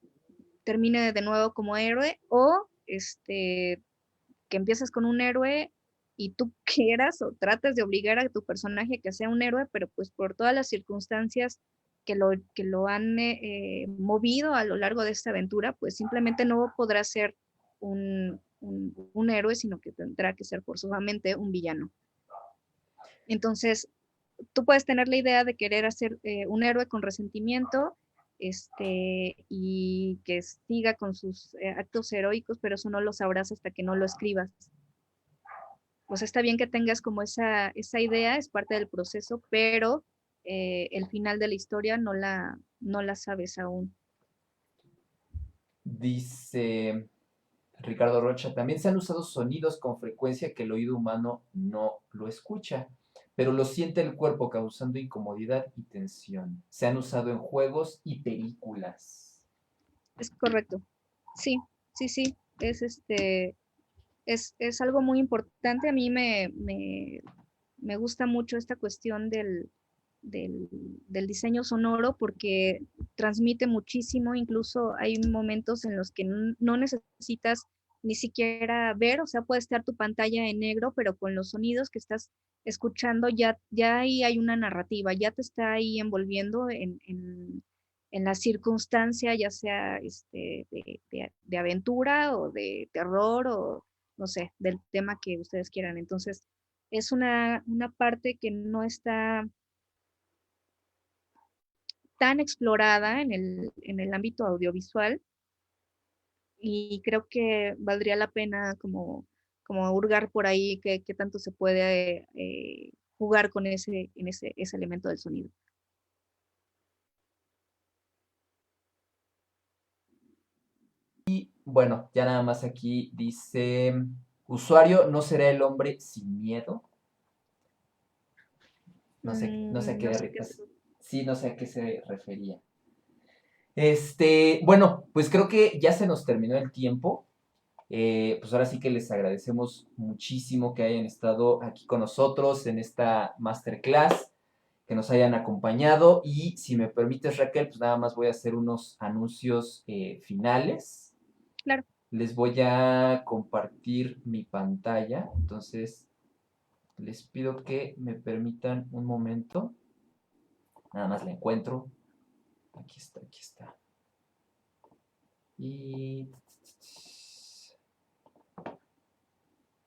termine de nuevo como héroe, o que empieces con un héroe y tú quieras o trates de obligar a tu personaje que sea un héroe, pero pues por todas las circunstancias que lo han movido a lo largo de esta aventura, pues simplemente no podrá ser un un héroe, sino que tendrá que ser forzosamente un villano. Entonces, tú puedes tener la idea de querer hacer un héroe con resentimiento, y que siga con sus actos heroicos, pero eso no lo sabrás hasta que no lo escribas. Pues está bien que tengas como esa idea, es parte del proceso, pero el final de la historia no la sabes aún. Dice Ricardo Rocha, también se han usado sonidos con frecuencia que el oído humano no lo escucha, pero lo siente el cuerpo causando incomodidad y tensión. Se han usado en juegos y películas. Es correcto. Sí, sí, sí. Es algo muy importante. A mí me gusta mucho esta cuestión del diseño sonoro porque transmite muchísimo. Incluso hay momentos en los que no necesitas ni siquiera ver, o sea, puede estar tu pantalla en negro, pero con los sonidos que estás escuchando ya ahí hay una narrativa, ya te está ahí envolviendo en la circunstancia, ya sea de aventura o de terror o no sé, del tema que ustedes quieran. Entonces, es una parte que no está tan explorada en el ámbito audiovisual y creo que valdría la pena como hurgar por ahí qué tanto se puede jugar con ese elemento del sonido. Bueno, ya nada más aquí dice, usuario, ¿no será el hombre sin miedo? No sé, no sé a No qué, sé qué es. sí, no sé a qué se refería. Bueno, pues creo que ya se nos terminó el tiempo. Pues ahora sí que les agradecemos muchísimo que hayan estado aquí con nosotros en esta masterclass, que nos hayan acompañado. Y si me permites, Raquel, pues nada más voy a hacer unos anuncios finales. Claro. Les voy a compartir mi pantalla. Entonces, les pido que me permitan un momento. Nada más la encuentro. Aquí está, aquí está. Y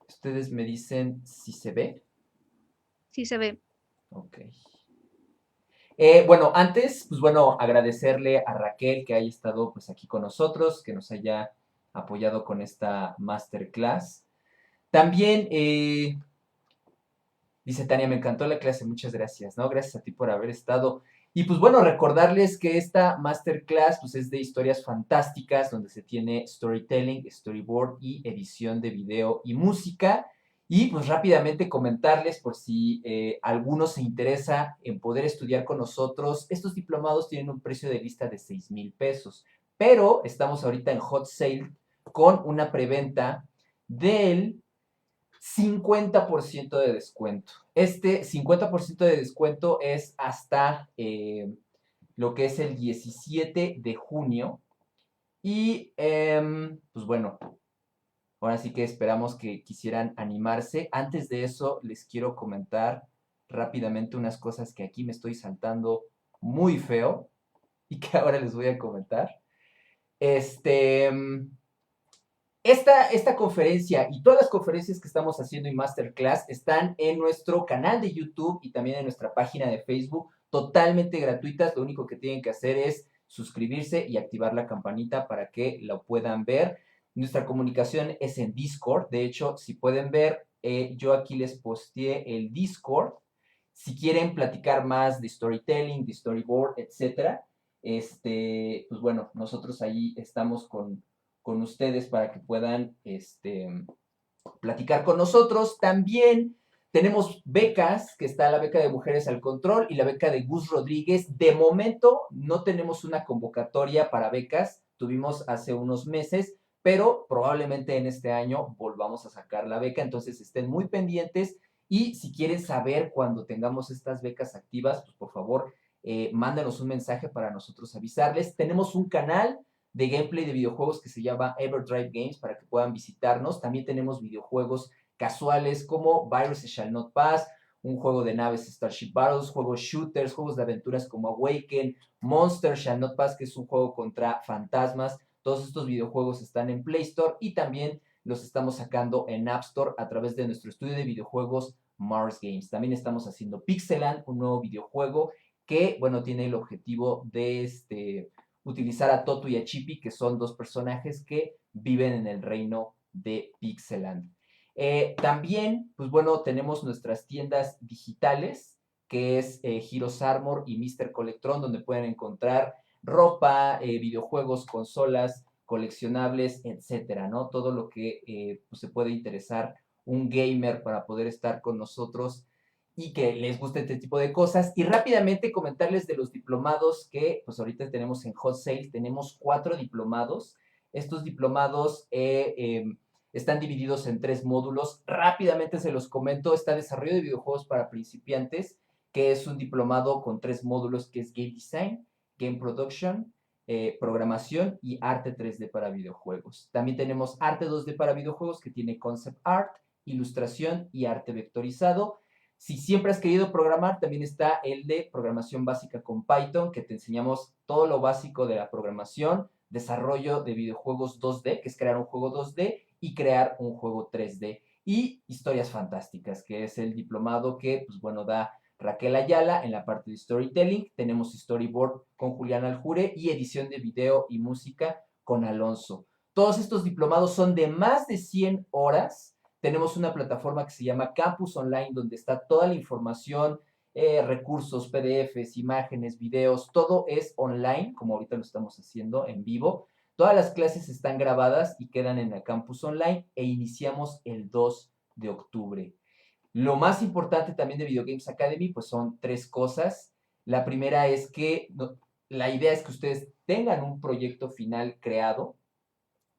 ustedes me dicen si se ve. Sí se ve. Ok. Bueno, antes, pues bueno, agradecerle a Raquel que haya estado pues aquí con nosotros, que nos haya apoyado con esta masterclass. También, dice Tania, me encantó la clase, muchas gracias, ¿no? Gracias a ti por haber estado. Y pues bueno, recordarles que esta masterclass pues es de historias fantásticas, donde se tiene storytelling, storyboard y edición de video y música. Y pues rápidamente comentarles por si alguno se interesa en poder estudiar con nosotros. Estos diplomados tienen un precio de lista de 6,000 pesos, pero estamos ahorita en hot sale con una preventa del 50% de descuento. Este 50% de descuento es hasta lo que es el 17 de junio. Y pues bueno, ahora sí que esperamos que quisieran animarse. Antes de eso, les quiero comentar rápidamente unas cosas que aquí me estoy saltando muy feo y que ahora les voy a comentar. Esta conferencia y todas las conferencias que estamos haciendo y masterclass están en nuestro canal de YouTube y también en nuestra página de Facebook, totalmente gratuitas. Lo único que tienen que hacer es suscribirse y activar la campanita para que lo puedan ver. Nuestra comunicación es en Discord. De hecho, si pueden ver, yo aquí les posteé el Discord. Si quieren platicar más de storytelling, de storyboard, etcétera, pues bueno, nosotros ahí estamos con ustedes para que puedan platicar con nosotros. También tenemos becas, que está la beca de Mujeres al Control y la beca de Gus Rodríguez. De momento no tenemos una convocatoria para becas, tuvimos hace unos meses, pero probablemente en este año volvamos a sacar la beca, entonces estén muy pendientes y si quieren saber cuando tengamos estas becas activas, pues por favor, mándenos un mensaje para nosotros avisarles. Tenemos un canal de gameplay de videojuegos que se llama Everdrive Games para que puedan visitarnos. También tenemos videojuegos casuales como Virus Shall Not Pass, un juego de naves Starship Battles, juegos shooters, juegos de aventuras como Awaken, Monster Shall Not Pass, que es un juego contra fantasmas. Todos estos videojuegos están en Play Store y también los estamos sacando en App Store a través de nuestro estudio de videojuegos Mars Games. También estamos haciendo Pixeland, un nuevo videojuego que, bueno, tiene el objetivo de utilizar a Toto y a Chippy, que son dos personajes que viven en el reino de Pixeland. También, pues bueno, tenemos nuestras tiendas digitales, que es Heroes Armor y Mr. Colectron, donde pueden encontrar ropa, videojuegos, consolas, coleccionables, etcétera, ¿no? Todo lo que pues se puede interesar un gamer para poder estar con nosotros y que les guste este tipo de cosas. Y rápidamente comentarles de los diplomados que pues ahorita tenemos en Hot Sale. Tenemos 4 diplomados. Estos diplomados están divididos en 3 módulos. Rápidamente se los comento. Está desarrollo de videojuegos para principiantes, que es un diplomado con 3 módulos, que es Game Design, Game Production, programación y arte 3D para videojuegos. También tenemos arte 2D para videojuegos, que tiene concept art, ilustración y arte vectorizado. Si siempre has querido programar, también está el de programación básica con Python, que te enseñamos todo lo básico de la programación, desarrollo de videojuegos 2D, que es crear un juego 2D y crear un juego 3D. Y historias fantásticas, que es el diplomado que, pues bueno, da Raquel Ayala en la parte de storytelling. Tenemos storyboard con Julián Aljure y edición de video y música con Alonso. Todos estos diplomados son de más de 100 horas. Tenemos una plataforma que se llama Campus Online, donde está toda la información, recursos, PDFs, imágenes, videos, todo es online, como ahorita lo estamos haciendo en vivo. Todas las clases están grabadas y quedan en la Campus Online e iniciamos el 2 de octubre. Lo más importante también de Video Games Academy, pues son 3 cosas. La primera es que la idea es que ustedes tengan un proyecto final creado,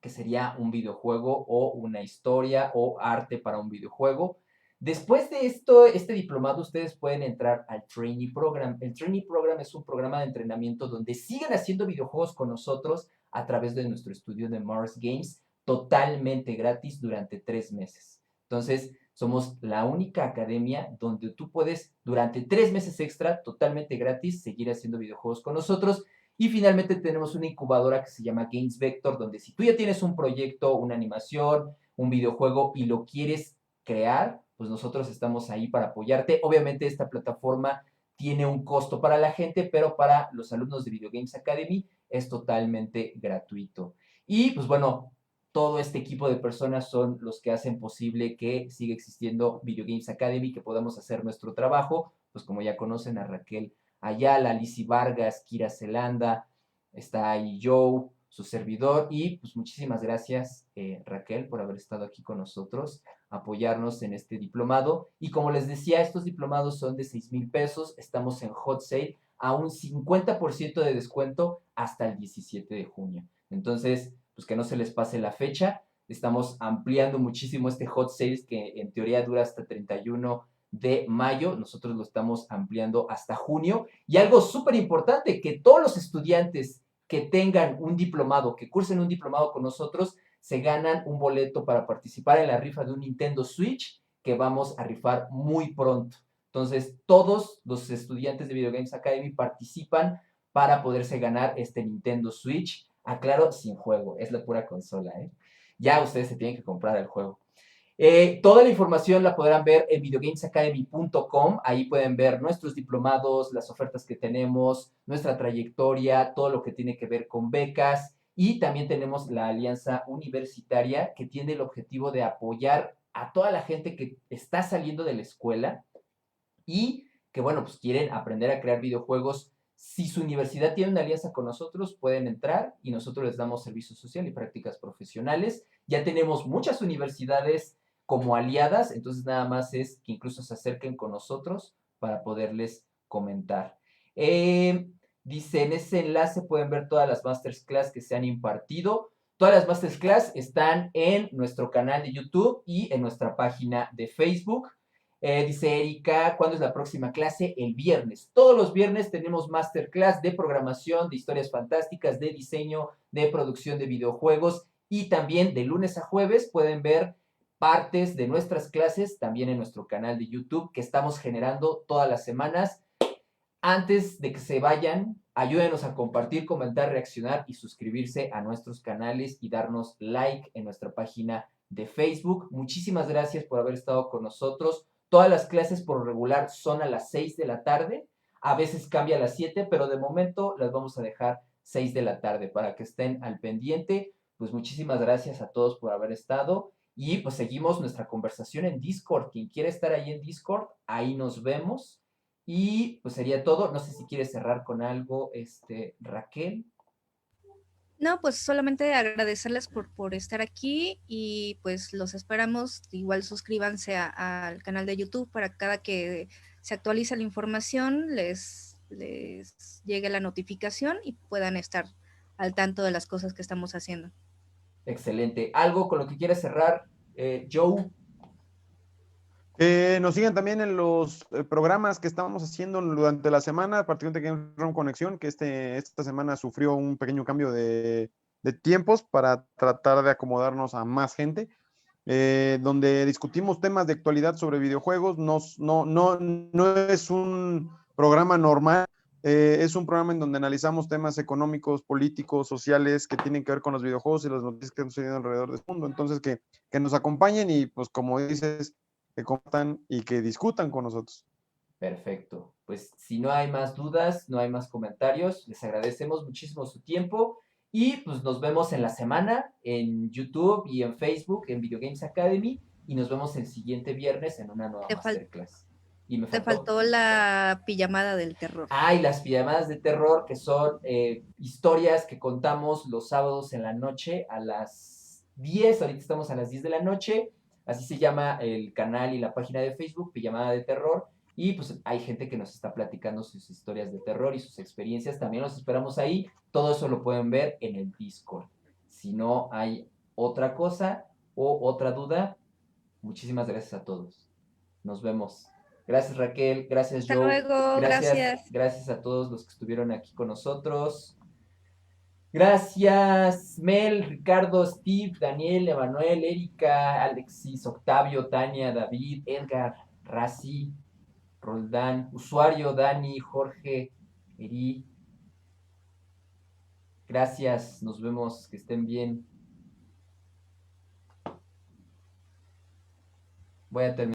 que sería un videojuego o una historia o arte para un videojuego. Después de este diplomado, ustedes pueden entrar al Trainee Program. El Trainee Program es un programa de entrenamiento donde siguen haciendo videojuegos con nosotros a través de nuestro estudio de Mars Games, totalmente gratis durante 3 meses. Entonces, somos la única academia donde tú puedes, durante 3 meses extra, totalmente gratis, seguir haciendo videojuegos con nosotros. Y finalmente tenemos una incubadora que se llama Games Vector, donde si tú ya tienes un proyecto, una animación, un videojuego y lo quieres crear, pues nosotros estamos ahí para apoyarte. Obviamente esta plataforma tiene un costo para la gente, pero para los alumnos de Video Games Academy es totalmente gratuito. Y pues bueno, todo este equipo de personas son los que hacen posible que siga existiendo Video Games Academy, que podamos hacer nuestro trabajo, pues como ya conocen a Raquel Ayala, Lizzy Vargas, Kira Zelanda, está ahí Joe, su servidor, y pues muchísimas gracias Raquel por haber estado aquí con nosotros, apoyarnos en este diplomado. Y como les decía, estos diplomados son de 6,000 pesos, estamos en hot sale a un 50% de descuento hasta el 17 de junio. Entonces, pues que no se les pase la fecha. Estamos ampliando muchísimo este hot sale que en teoría dura hasta 31 de mayo. Nosotros lo estamos ampliando hasta junio. Y algo súper importante, que todos los estudiantes que tengan un diplomado, que cursen un diplomado con nosotros, se ganan un boleto para participar en la rifa de un Nintendo Switch que vamos a rifar muy pronto. Entonces, todos los estudiantes de Video Games Academy participan para poderse ganar este Nintendo Switch. Aclaro, sin juego, es la pura consola, ¿eh? Ya ustedes se tienen que comprar el juego. Toda la información la podrán ver en videogamesacademy.com. Ahí pueden ver nuestros diplomados, las ofertas que tenemos, nuestra trayectoria, todo lo que tiene que ver con becas. Y también tenemos la alianza universitaria, que tiene el objetivo de apoyar a toda la gente que está saliendo de la escuela y que, bueno, pues quieren aprender a crear videojuegos. Si su universidad tiene una alianza con nosotros, pueden entrar y nosotros les damos servicio social y prácticas profesionales. Ya tenemos muchas universidades como aliadas, entonces nada más es que incluso se acerquen con nosotros para poderles comentar. Dice, en ese enlace pueden ver todas las masterclass que se han impartido. Todas las masterclass están en nuestro canal de YouTube y en nuestra página de Facebook. Dice Erika, ¿cuándo es la próxima clase? El viernes. Todos los viernes tenemos masterclass de programación, de historias fantásticas, de diseño, de producción de videojuegos y también de lunes a jueves pueden ver partes de nuestras clases también en nuestro canal de YouTube que estamos generando todas las semanas. Antes de que se vayan, ayúdenos a compartir, comentar, reaccionar y suscribirse a nuestros canales y darnos like en nuestra página de Facebook. Muchísimas gracias por haber estado con nosotros. Todas las clases por regular son a las 6 de la tarde. A veces cambia a las 7, pero de momento las vamos a dejar 6 de la tarde para que estén al pendiente. Pues muchísimas gracias a todos por haber estado y pues seguimos nuestra conversación en Discord. Quien quiera estar ahí en Discord, ahí nos vemos. Y pues sería todo. No sé si quieres cerrar con algo, Raquel. No, pues solamente agradecerles por estar aquí y pues los esperamos. Igual suscríbanse al canal de YouTube para cada que se actualiza la información les llegue la notificación y puedan estar al tanto de las cosas que estamos haciendo. Excelente. ¿Algo con lo que quieras cerrar, Joe? Nos sigan también en los programas que estamos haciendo durante la semana, particularmente Game Room Conexión, que esta semana sufrió un pequeño cambio de tiempos para tratar de acomodarnos a más gente, donde discutimos temas de actualidad sobre videojuegos. No es un programa normal, es un programa en donde analizamos temas económicos, políticos, sociales que tienen que ver con los videojuegos y las noticias que están sucediendo alrededor del mundo. Entonces, que nos acompañen y, pues, como dices, que compartan y que discutan con nosotros. Perfecto. Pues si no hay más dudas, no hay más comentarios, les agradecemos muchísimo su tiempo y pues nos vemos en la semana en YouTube y en Facebook en Video Games Academy y nos vemos el siguiente viernes en una nueva masterclass. Y me Te faltó. faltó la pijamada del terror. Y las pijamadas de terror, que son historias que contamos los sábados en la noche a las 10. Ahorita estamos a las 10 de la noche. Así se llama el canal y la página de Facebook, Pijamada de Terror. Y pues hay gente que nos está platicando sus historias de terror y sus experiencias. También los esperamos ahí. Todo eso lo pueden ver en el Discord. Si no hay otra cosa o otra duda, muchísimas gracias a todos. Nos vemos. Gracias, Raquel. Gracias, Hasta Joe. luego, gracias. Gracias a todos los que estuvieron aquí con nosotros. Gracias, Mel, Ricardo, Steve, Daniel, Emanuel, Erika, Alexis, Octavio, Tania, David, Edgar, Razi, Roldán, usuario, Dani, Jorge, Eri. Gracias, nos vemos, que estén bien. Voy a terminar.